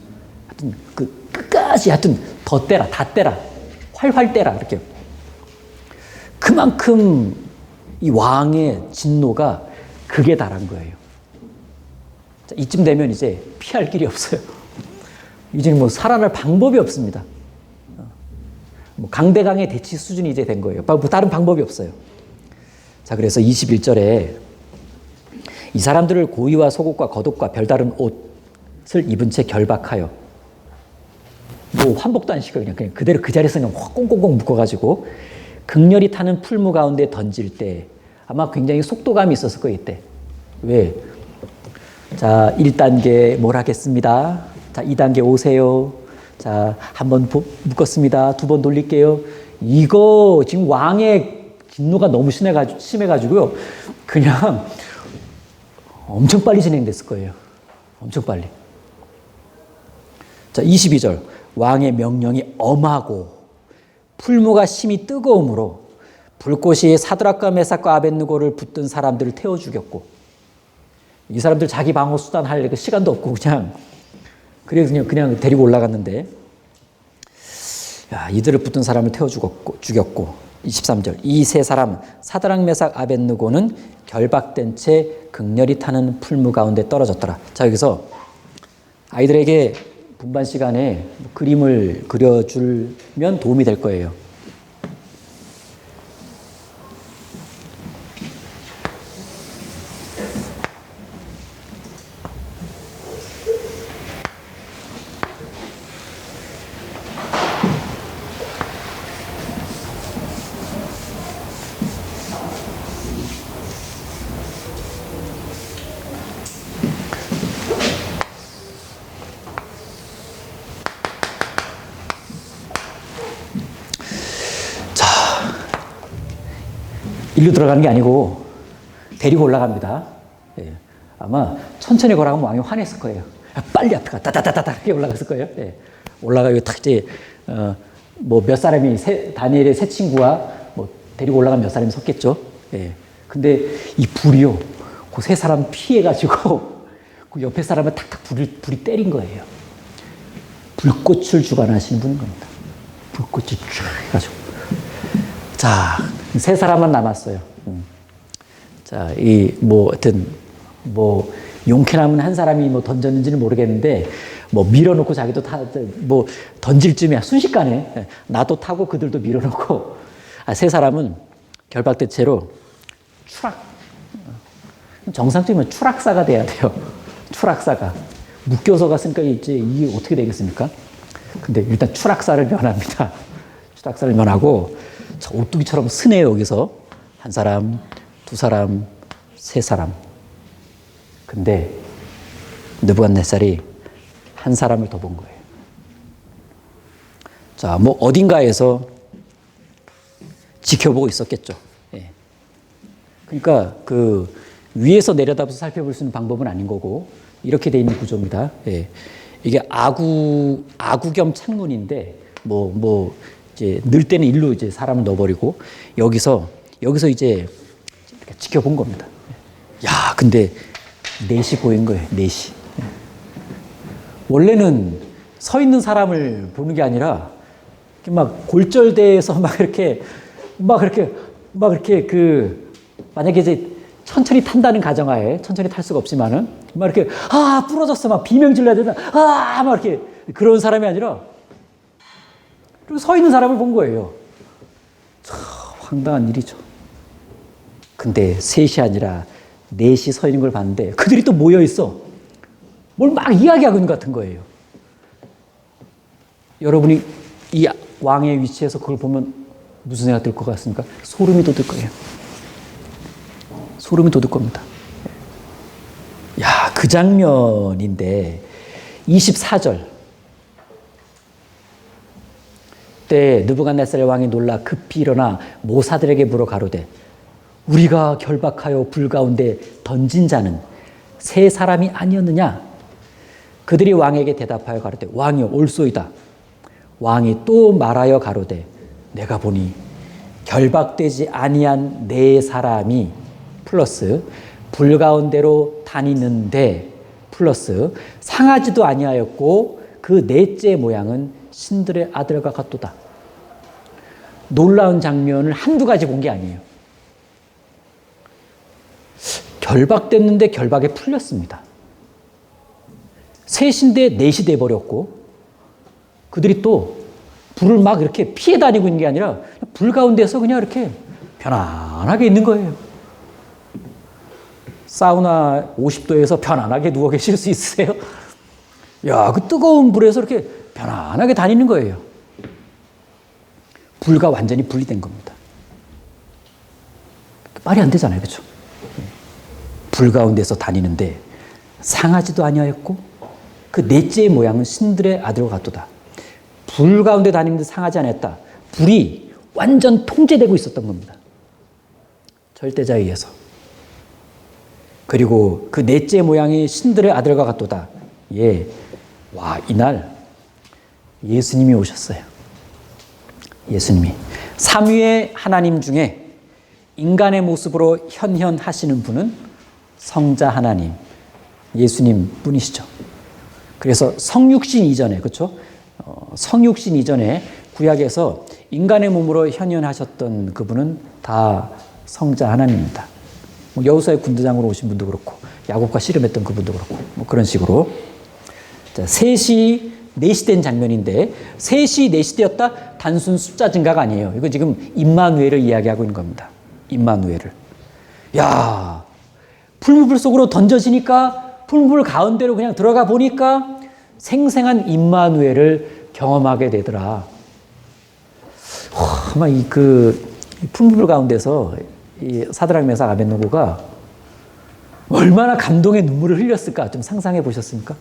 하여튼 끝까지 하여튼 더 떼라. 다 떼라. 활활 떼라. 이렇게. 그만큼 이 왕의 진노가 극에 달한 거예요. 자, 이쯤 되면 이제 피할 길이 없어요. 이제는 살아날 방법이 없습니다. 강대강의 대치 수준이 이제 된 거예요. 다른 방법이 없어요. 자, 그래서 21절에 이 사람들을 고의와 속옷과 겉옷과 별다른 옷을 입은 채 결박하여 환복도 안 시켜 그냥 그대로 그 자리에서 그냥 확 꽁꽁꽁 묶어가지고 극렬히 타는 풀무 가운데 던질 때 아마 굉장히 속도감이 있었을 거예요, 이때. 왜? 자, 1단계 뭘 하겠습니다. 자, 2단계 오세요. 자, 한 번 묶었습니다. 2번 돌릴게요. 이거 지금 왕의 진노가 너무 심해가지고요. 그냥 엄청 빨리 진행됐을 거예요. 엄청 빨리. 자, 22절. 왕의 명령이 엄하고 풀무가 심히 뜨거움으로 불꽃이 사드락과 메삭과 아벳느고를 붙든 사람들을 태워 죽였고, 이 사람들 자기 방어 수단 할 그 시간도 없고 그래서 그냥 데리고 올라갔는데, 야, 이들을 붙든 사람을 태워 죽였고 23절. 이 세 사람 사드락 메삭 아벳느고는 결박된 채 극렬히 타는 풀무 가운데 떨어졌더라. 자, 여기서 아이들에게 분반 시간에 그림을 그려주면 도움이 될 거예요. 일로 들어가는 게 아니고 데리고 올라갑니다. 예. 아마 천천히 걸어가면 왕이 화냈을 거예요. 빨리 앞에 가. 다다다다다 이렇게 올라갔을 거예요. 예. 올라가고 탁 이제 몇 사람이 다니엘의 세 친구와 데리고 올라간 몇 사람이 섰겠죠. 예. 근데 이 불이요. 그 세 사람 피해가지고 그 옆에 사람을 탁탁 불이 때린 거예요. 불꽃을 주관하시는 분인 겁니다. 불꽃이 쫙 해가지고. 자, 세 사람만 남았어요. 자, 하여튼, 용케 남은 한 사람이 던졌는지는 모르겠는데, 밀어놓고 자기도 던질 쯤이야. 순식간에. 나도 타고 그들도 밀어놓고, 세 사람은 결박된 채로 정상적이면 추락사가 돼야 돼요. 추락사가. 묶여서 갔으니까 이제 이게 어떻게 되겠습니까? 근데 일단 추락사를 면합니다. 추락사를 면하고, 오뚜기처럼 스네요, 여기서. 한 사람, 두 사람, 세 사람. 근데 느부갓네살이 한 사람을 더 본 거예요. 자, 뭐 어딘가에서 지켜보고 있었겠죠. 예. 그러니까 그 위에서 내려다보서 살펴볼 수 있는 방법은 아닌 거고 이렇게 돼 있는 구조입니다. 예. 이게 아구 겸 창문인데 이제 늘 때는 일로 이제 사람을 넣어버리고 여기서 이제 이렇게 지켜본 겁니다. 야, 근데 넷이 보인 거예요. 넷이. 원래는 서 있는 사람을 보는 게 아니라 막 골절대에서 막 이렇게 만약에 이제 천천히 탄다는 가정하에 천천히 탈 수가 없지만은 막 이렇게 부러졌어 막 비명 질러야 되나 막 이렇게 그런 사람이 아니라 서 있는 사람을 본 거예요. 참 황당한 일이죠. 근데 셋이 아니라 넷이 서 있는 걸 봤는데 그들이 또 모여 있어. 뭘 막 이야기하고 있는 것 같은 거예요. 여러분이 이 왕의 위치에서 그걸 보면 무슨 생각 들 것 같습니까? 소름이 돋을 거예요. 소름이 돋을 겁니다. 야, 그 장면인데 24절 때 느부갓네살 왕이 놀라 급히 일어나 모사들에게 물어 가로되 우리가 결박하여 불 가운데 던진 자는 세 사람이 아니었느냐? 그들이 왕에게 대답하여 가로되 왕이여 옳소이다. 왕이 또 말하여 가로되 내가 보니 결박되지 아니한 네 사람이 플러스 불 가운데로 다니는데 플러스 상하지도 아니하였고 그 넷째 모양은 신들의 아들과 같도다. 놀라운 장면을 한두 가지 본 게 아니에요. 결박됐는데 결박에 풀렸습니다. 셋인데 넷이 돼버렸고 그들이 또 불을 막 이렇게 피해 다니고 있는 게 아니라 불 가운데서 그냥 이렇게 편안하게 있는 거예요. 사우나 50도에서 편안하게 누워 계실 수 있으세요? 야, 그 뜨거운 불에서 이렇게 편안하게 다니는 거예요. 불과 완전히 분리된 겁니다. 말이 안 되잖아요. 그렇죠? 불 가운데서 다니는데 상하지도 아니하였고 그 넷째의 모양은 신들의 아들과 같도다. 불 가운데 다니는데 상하지 않았다. 불이 완전 통제되고 있었던 겁니다. 절대자에 의해서. 그리고 그 넷째 모양이 신들의 아들과 같도다. 예. 와, 이날 예수님이 오셨어요. 예수님이. 삼위의 하나님 중에 인간의 모습으로 현현하시는 분은 성자 하나님, 예수님 분이시죠. 그래서 성육신 이전에, 그렇죠? 성육신 이전에 구약에서 인간의 몸으로 현현하셨던 그분은 다 성자 하나님입니다. 여호수아의 군대장으로 오신 분도 그렇고 야곱과 씨름했던 그분도 그렇고 그런 식으로 자, 셋이 넷이 된 장면인데 셋이 넷이 되었다 단순 숫자 증가가 아니에요. 이거 지금 임마누엘을 이야기하고 있는 겁니다. 임마누엘을. 야, 풀무불 속으로 던져지니까 풀무불 가운데로 그냥 들어가 보니까 생생한 임마누엘을 경험하게 되더라. 아마 이 풀무불 가운데서 이 사드락 메삭 아벳느고가 얼마나 감동의 눈물을 흘렸을까 좀 상상해 보셨습니까?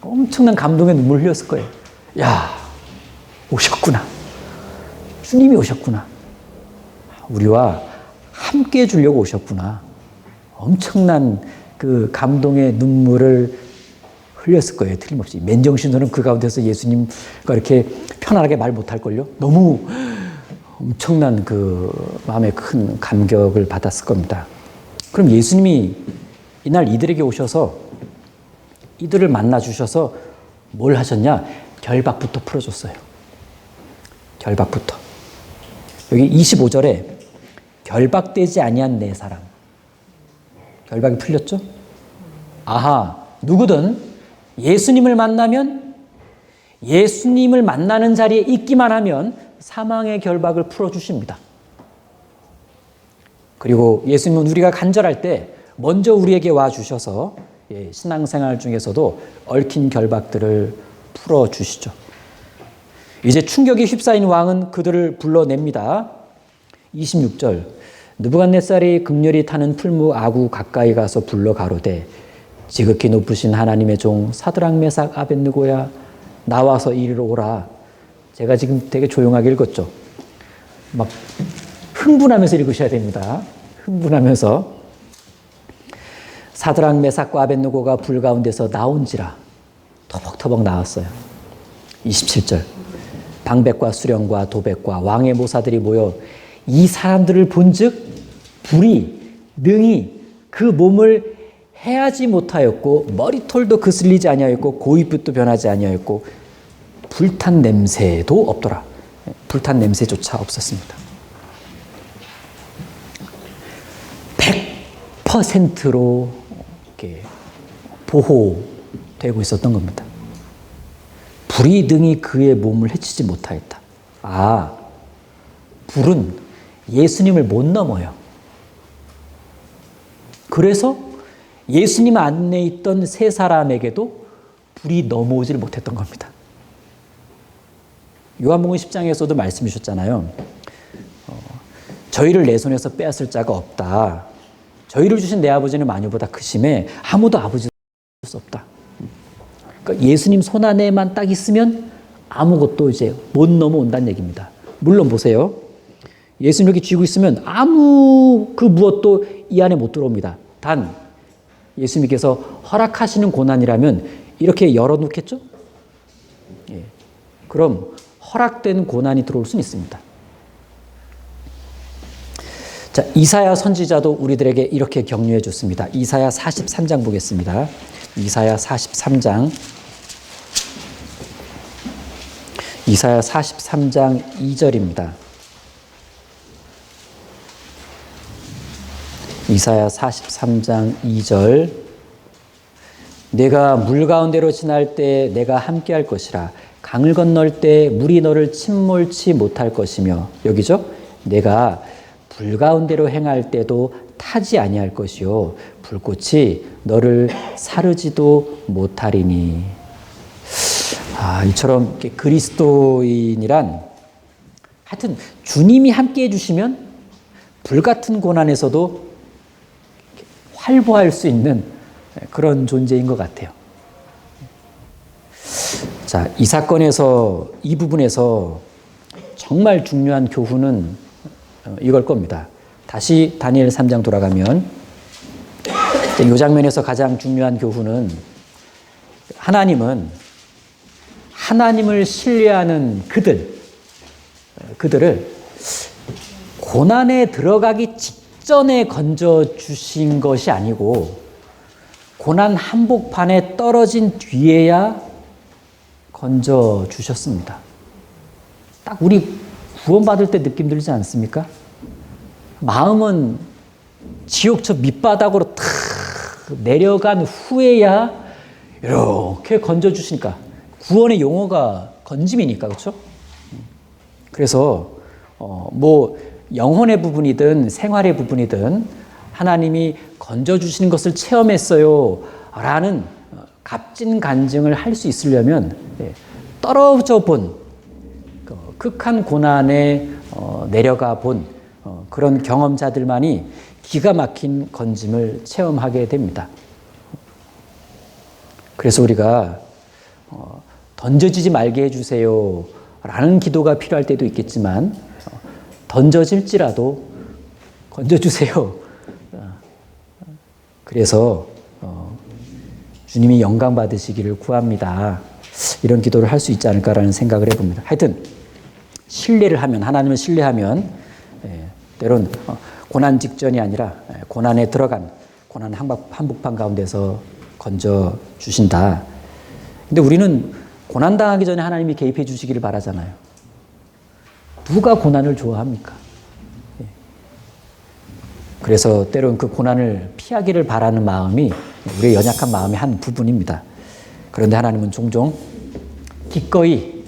엄청난 감동의 눈물을 흘렸을 거예요. 야, 오셨구나. 주님이 오셨구나. 우리와 함께 해주려고 오셨구나. 엄청난 그 감동의 눈물을 흘렸을 거예요. 틀림없이. 맨정신으로는 그 가운데서 예수님과 이렇게 편안하게 말 못할걸요. 너무 엄청난 그 마음의 큰 감격을 받았을 겁니다. 그럼 예수님이 이날 이들에게 오셔서 이들을 만나 주셔서 뭘 하셨냐? 결박부터 풀어줬어요. 결박부터. 여기 25절에 결박되지 아니한 네 사람. 결박이 풀렸죠? 아하, 누구든 예수님을 만나면 예수님을 만나는 자리에 있기만 하면 사망의 결박을 풀어주십니다. 그리고 예수님은 우리가 간절할 때 먼저 우리에게 와주셔서 신앙생활 중에서도 얽힌 결박들을 풀어주시죠. 이제 충격에 휩싸인 왕은 그들을 불러냅니다. 26절 느부갓네살이 극렬히 타는 풀무 아구 가까이 가서 불러 가로되 지극히 높으신 하나님의 종 사드락 메삭 아벳느고야 나와서 이리로 오라. 제가 지금 되게 조용하게 읽었죠. 막 흥분하면서 읽으셔야 됩니다. 흥분하면서. 사드락 메삭과 아벳느고가 불 가운데서 나온지라. 터벅터벅 나왔어요. 27절. 방백과 수령과 도백과 왕의 모사들이 모여 이 사람들을 본즉 불이 능히 그 몸을 해하지 못하였고 머리털도 그슬리지 아니하였고 고위빛도 변하지 아니하였고 불탄 냄새도 없더라. 불탄 냄새조차 없었습니다. 100%로 이렇게 보호되고 있었던 겁니다. 불이 능히 그의 몸을 해치지 못하였다. 아, 불은 예수님을 못 넘어요. 그래서 예수님 안에 있던 세 사람에게도 불이 넘어오질 못했던 겁니다. 요한복음 10장에서도 말씀해 주셨잖아요. 저희를 내 손에서 빼앗을 자가 없다. 저희를 주신 내 아버지는 마녀보다 크심에 아무도 아버지를 줄 수 없다. 그러니까 예수님 손 안에만 딱 있으면 아무것도 이제 못 넘어온다는 얘기입니다. 물론 보세요. 예수님 이렇게 쥐고 있으면 아무 그 무엇도 이 안에 못 들어옵니다. 단 예수님께서 허락하시는 고난이라면 이렇게 열어놓겠죠? 예. 그럼 허락된 고난이 들어올 수는 있습니다. 자, 이사야 선지자도 우리들에게 이렇게 격려해 줬습니다. 이사야 43장 보겠습니다. 이사야 43장. 이사야 43장 2절입니다. 이사야 43장 2절. 내가 물 가운데로 지날 때 내가 함께할 것이라. 강을 건널 때 물이 너를 침몰치 못할 것이며. 여기죠? 내가 불 가운데로 행할 때도 타지 아니할 것이요 불꽃이 너를 사르지도 못하리니. 아, 이처럼 그리스도인이란 하여튼 주님이 함께 해주시면 불같은 고난에서도 활보할 수 있는 그런 존재인 것 같아요. 자, 이 사건에서 이 부분에서 정말 중요한 교훈은 이걸 겁니다. 다시 다니엘 3장 돌아가면 이 장면에서 가장 중요한 교훈은 하나님을 신뢰하는 그들을 고난에 들어가기 직전에 건져 주신 것이 아니고 고난 한복판에 떨어진 뒤에야 건져 주셨습니다. 딱 우리 구원받을 때 느낌 들지 않습니까? 마음은 지옥 저 밑바닥으로 탁 내려간 후에야 이렇게 건져주시니까 구원의 용어가 건짐이니까 그렇죠? 그래서 뭐 영혼의 부분이든 생활의 부분이든 하나님이 건져주시는 것을 체험했어요 라는 값진 간증을 할 수 있으려면 떨어져 본 극한 고난에 내려가 본 그런 경험자들만이 기가 막힌 건짐을 체험하게 됩니다. 그래서 우리가 던져지지 말게 해주세요 라는 기도가 필요할 때도 있겠지만 던져질지라도 건져주세요. 그래서 주님이 영광 받으시기를 구합니다. 이런 기도를 할 수 있지 않을까라는 생각을 해봅니다. 하여튼 신뢰를 하면 하나님을 신뢰하면 때론 고난 직전이 아니라 고난에 들어간 고난 한복판 가운데서 건져 주신다. 근데 우리는 고난 당하기 전에 하나님이 개입해 주시기를 바라잖아요. 누가 고난을 좋아합니까? 그래서 때론 그 고난을 피하기를 바라는 마음이 우리의 연약한 마음의 한 부분입니다. 그런데 하나님은 종종 기꺼이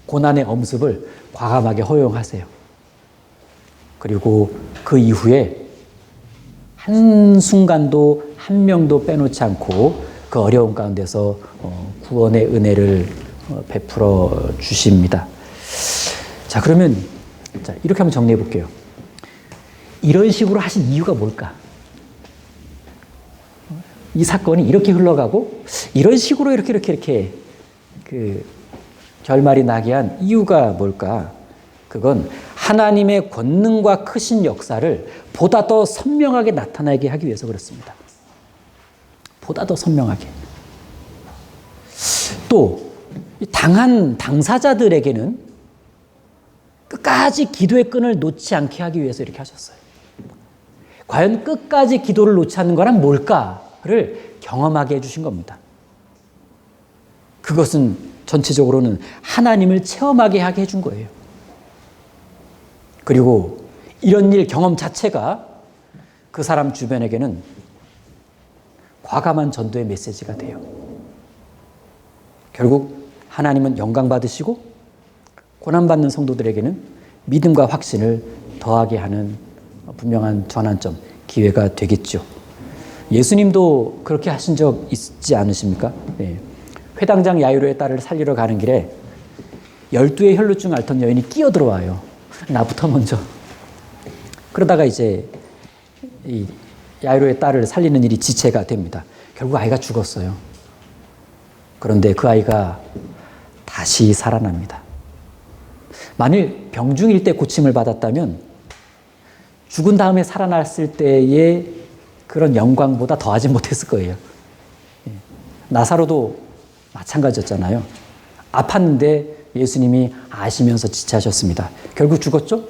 고난의 엄습을 과감하게 허용하세요. 그리고 그 이후에 한순간도 한 명도 빼놓지 않고 그 어려운 가운데서 구원의 은혜를 베풀어 주십니다. 자, 그러면 이렇게 한번 정리해 볼게요. 이런 식으로 하신 이유가 뭘까? 이 사건이 이렇게 흘러가고 이런 식으로 이렇게 그 결말이 나게 한 이유가 뭘까? 그건 하나님의 권능과 크신 역사를 보다 더 선명하게 나타나게 하기 위해서 그렇습니다. 보다 더 선명하게. 또 당한 당사자들에게는 끝까지 기도의 끈을 놓지 않게 하기 위해서 이렇게 하셨어요. 과연 끝까지 기도를 놓지 않는 거란 뭘까를 경험하게 해주신 겁니다. 그것은 전체적으로는 하나님을 체험하게 하게 해준 거예요. 그리고 이런 일 경험 자체가 그 사람 주변에게는 과감한 전도의 메시지가 돼요. 결국 하나님은 영광 받으시고 고난받는 성도들에게는 믿음과 확신을 더하게 하는 분명한 전환점, 기회가 되겠죠. 예수님도 그렇게 하신 적 있지 않으십니까? 네. 회당장 야이로의 딸을 살리러 가는 길에 12의 혈루증 앓던 여인이 끼어들어와요. 나부터 먼저. 그러다가 이제 이 야이로의 딸을 살리는 일이 지체가 됩니다. 결국 아이가 죽었어요. 그런데 그 아이가 다시 살아납니다. 만일 병중일 때 고침을 받았다면 죽은 다음에 살아났을 때의 그런 영광보다 더하지 못했을 거예요. 나사로도 마찬가지였잖아요. 아팠는데 예수님이 아시면서 지체하셨습니다. 결국 죽었죠?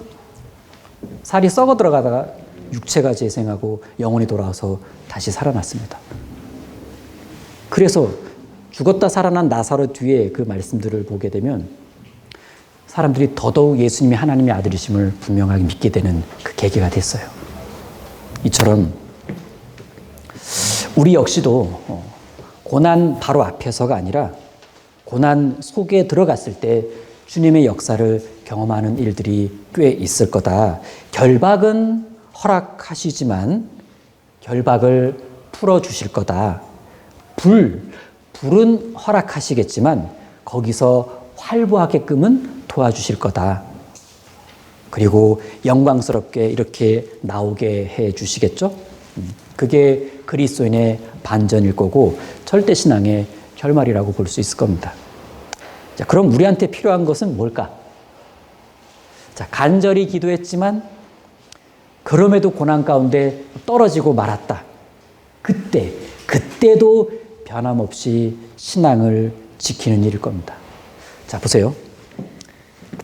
살이 썩어 들어가다가 육체가 재생하고 영혼이 돌아와서 다시 살아났습니다. 그래서 죽었다 살아난 나사로 뒤에 그 말씀들을 보게 되면 사람들이 더더욱 예수님이 하나님의 아들이심을 분명하게 믿게 되는 그 계기가 됐어요. 이처럼 우리 역시도 고난 바로 앞에서가 아니라 고난 속에 들어갔을 때 주님의 역사를 경험하는 일들이 꽤 있을 거다. 결박은 허락하시지만 결박을 풀어주실 거다. 불은 허락하시겠지만 거기서 활보하게끔은 도와주실 거다. 그리고 영광스럽게 이렇게 나오게 해 주시겠죠? 그게 그리스도인의 반전일 거고 절대신앙의 결말이라고 볼 수 있을 겁니다. 자, 그럼 우리한테 필요한 것은 뭘까? 자, 간절히 기도했지만 그럼에도 고난 가운데 떨어지고 말았다. 그때도 변함없이 신앙을 지키는 일일 겁니다. 자, 보세요.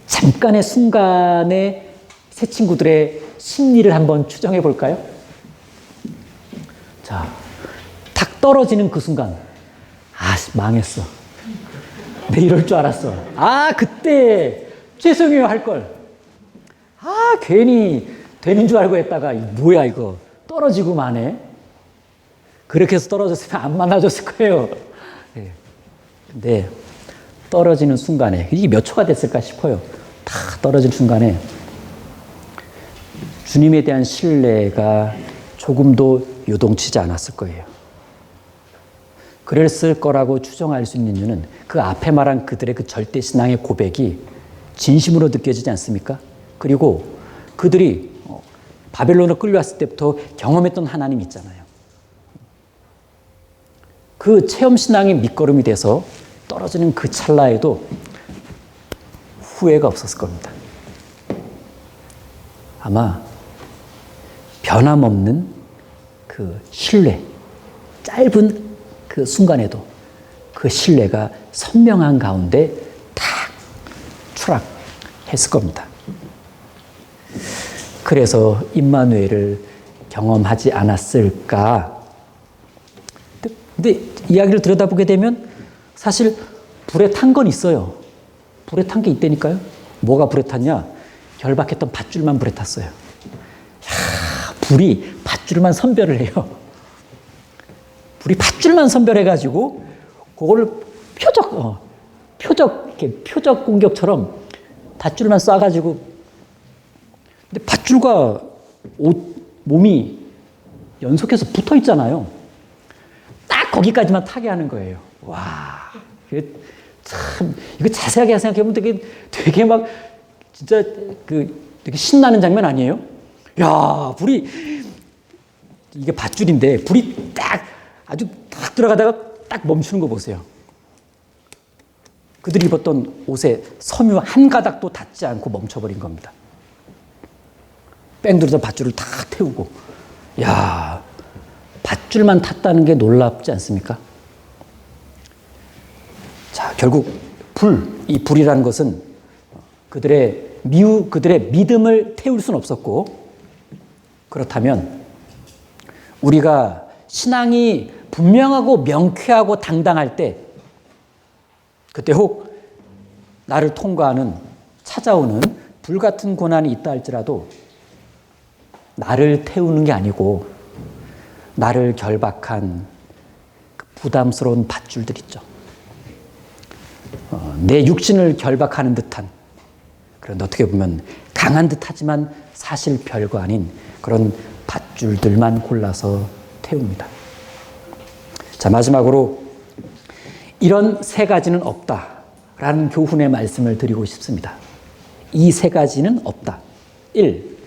잠깐의 순간에 새 친구들의 심리를 한번 추정해 볼까요? 자, 탁 떨어지는 그 순간, 망했어. 내 이럴 줄 알았어. 그때 죄송해요 할 걸. 괜히 되는 줄 알고 했다가 뭐야 이거 떨어지고 마네. 그렇게 해서 떨어졌으면 안 만나줬을 거예요. 근데 떨어지는 순간에 이게 몇 초가 됐을까 싶어요. 다 떨어진 순간에 주님에 대한 신뢰가 조금도 요동치지 않았을 거예요. 그랬을 거라고 추정할 수 있는 이유는 그 앞에 말한 그들의 그 절대 신앙의 고백이 진심으로 느껴지지 않습니까? 그리고 그들이 바벨론으로 끌려왔을 때부터 경험했던 하나님 있잖아요. 그 체험 신앙의 밑거름이 돼서 떨어지는 그 찰나에도 후회가 없었을 겁니다. 아마 변함없는 그 신뢰, 짧은 그 순간에도 그 신뢰가 선명한 가운데 탁 추락했을 겁니다. 그래서 임마누엘을 경험하지 않았을까? 근데 이야기를 들여다보게 되면 사실 불에 탄 건 있어요. 불에 탄 게 있다니까요. 뭐가 불에 탔냐? 결박했던 밧줄만 불에 탔어요. 불이 밧줄만 선별을 해요. 불이 밧줄만 선별해가지고 그거를 표적 공격처럼 밧줄만 쏴가지고, 근데 밧줄과 몸이 연속해서 붙어 있잖아요. 딱 거기까지만 타게 하는 거예요. 와, 이거 자세하게 생각해보면 되게 막 진짜 되게 신나는 장면 아니에요? 야, 불이, 이게 밧줄인데 불이 딱 아주 딱 들어가다가 딱 멈추는 거 보세요. 그들이 입었던 옷에 섬유 한 가닥도 닿지 않고 멈춰버린 겁니다. 뺑 들어서 밧줄을 다 태우고. 야, 밧줄만 탔다는 게 놀랍지 않습니까? 자, 결국 이 불이라는 것은 그들의 믿음을 태울 수는 없었고, 그렇다면 우리가 신앙이 분명하고 명쾌하고 당당할 때, 그때 혹 나를 통과하는 찾아오는 불같은 고난이 있다 할지라도 나를 태우는 게 아니고 나를 결박한 그 부담스러운 밧줄들 있죠. 내 육신을 결박하는 듯한, 그런데 어떻게 보면 강한 듯하지만 사실 별거 아닌 그런 밧줄들만 골라서 태웁니다. 자, 마지막으로 이런 세 가지는 없다라는 교훈의 말씀을 드리고 싶습니다. 이 세 가지는 없다. 1.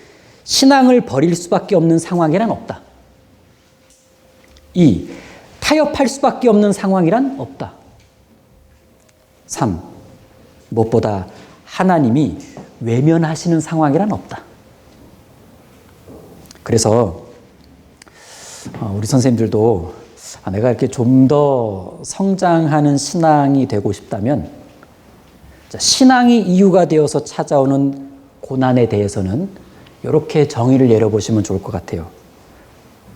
신앙을 버릴 수밖에 없는 상황이란 없다. 2. 타협할 수밖에 없는 상황이란 없다. 3. 무엇보다 하나님이 외면하시는 상황이란 없다. 그래서 우리 선생님들도 내가 이렇게 좀 더 성장하는 신앙이 되고 싶다면, 신앙이 이유가 되어서 찾아오는 고난에 대해서는 이렇게 정의를 내려보시면 좋을 것 같아요.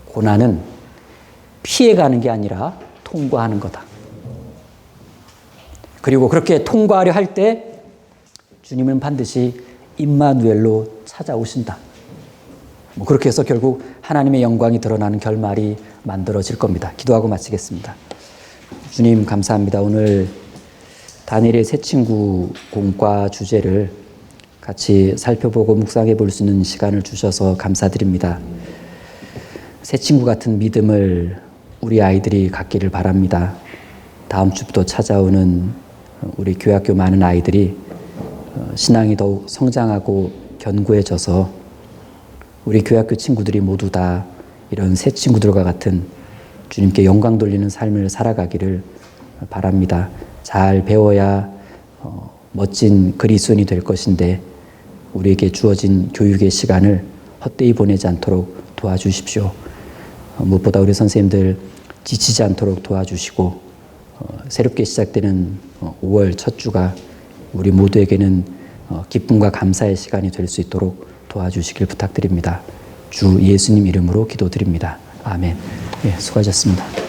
고난은 피해가는 게 아니라 통과하는 거다. 그리고 그렇게 통과하려 할 때 주님은 반드시 임마누엘로 찾아오신다. 그렇게 해서 결국 하나님의 영광이 드러나는 결말이 만들어질 겁니다. 기도하고 마치겠습니다. 주님 감사합니다. 오늘 다니엘의 새 친구 공과 주제를 같이 살펴보고 묵상해 볼 수 있는 시간을 주셔서 감사드립니다. 새 친구 같은 믿음을 우리 아이들이 갖기를 바랍니다. 다음 주부터 찾아오는 우리 교회학교 많은 아이들이 신앙이 더욱 성장하고 견고해져서 우리 교회학교 친구들이 모두 다 이런 새 친구들과 같은 주님께 영광 돌리는 삶을 살아가기를 바랍니다. 잘 배워야 멋진 그리스도인이 될 것인데 우리에게 주어진 교육의 시간을 헛되이 보내지 않도록 도와주십시오. 무엇보다 우리 선생님들 지치지 않도록 도와주시고 새롭게 시작되는 5월 첫 주가 우리 모두에게는 기쁨과 감사의 시간이 될 수 있도록 도와주시길 부탁드립니다. 주 예수님 이름으로 기도드립니다. 아멘. 네, 수고하셨습니다.